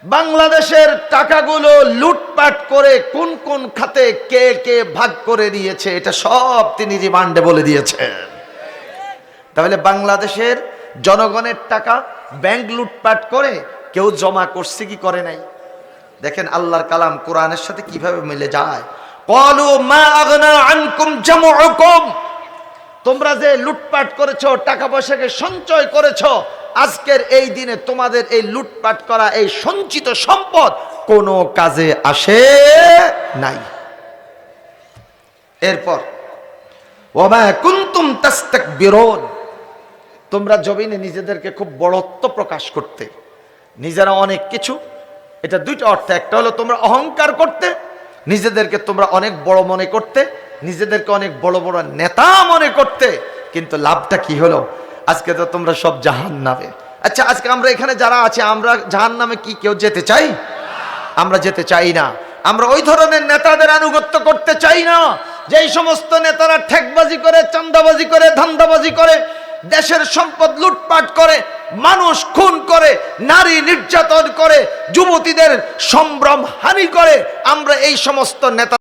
বাংলাদেশের টাকাগুলো লুটপাট করে কোন কোন খাতে কে কে ভাগ করে নিয়েছে, এটা সব তিনি রিমান্ডে বলে দিয়েছেন। তাহলে বাংলাদেশের জনগণের টাকা ব্যাংক লুটপাট করে কেউ জমা করছে কি করে নাই? দেখেন আল্লাহর কালাম কোরআনের সাথে কিভাবে মিলে যায়। ক্বালু মা আগনা আনকুম জামউকুম, তোমরা যে লুটপাট করেছো, টাকা পয়সাকে সঞ্চয় করেছো, আজকের এই দিনে তোমাদের এই লুটপাট করা এই সঞ্চিত সম্পদ কোনো কাজে আসে নাই। এরপর ওয়া কুনতুম তাস্তাকবিরুন, তোমরা জমিনে নিজেদেরকে খুব বড়ত্ব প্রকাশ করতে, নিজেরা অনেক কিছু, এটা দুইটা অর্থ। একটা হলো তোমরা অহংকার করতে, নিজেদেরকে তোমরা অনেক বড় মনে করতে, নিজেদেরকে অনেক বড় বড় নেতা মনে করতে, কিন্তু লাভটা কি হলো? আজকে তো তোমরা সব জাহান্নামে। আচ্ছা, আজকে আমরা এখানে যারা আছি, আমরা জাহান্নামে কি কেউ যেতে চাই? আমরা যেতে চাই না। আমরা ওই ধরনের নেতাদের আনুগত্য করতে চাই না। যেই সমস্ত নেতারা ঠেকবাজি করে, চাঁদাবাজি করে, ধান্দাবাজি করে, দেশের সম্পদ লুটপাট করে, মানুষ খুন করে, নারী নির্যাতন করে, যুবতীদের সম্ভ্রম হানি করে, আমরা এই সমস্ত নেতা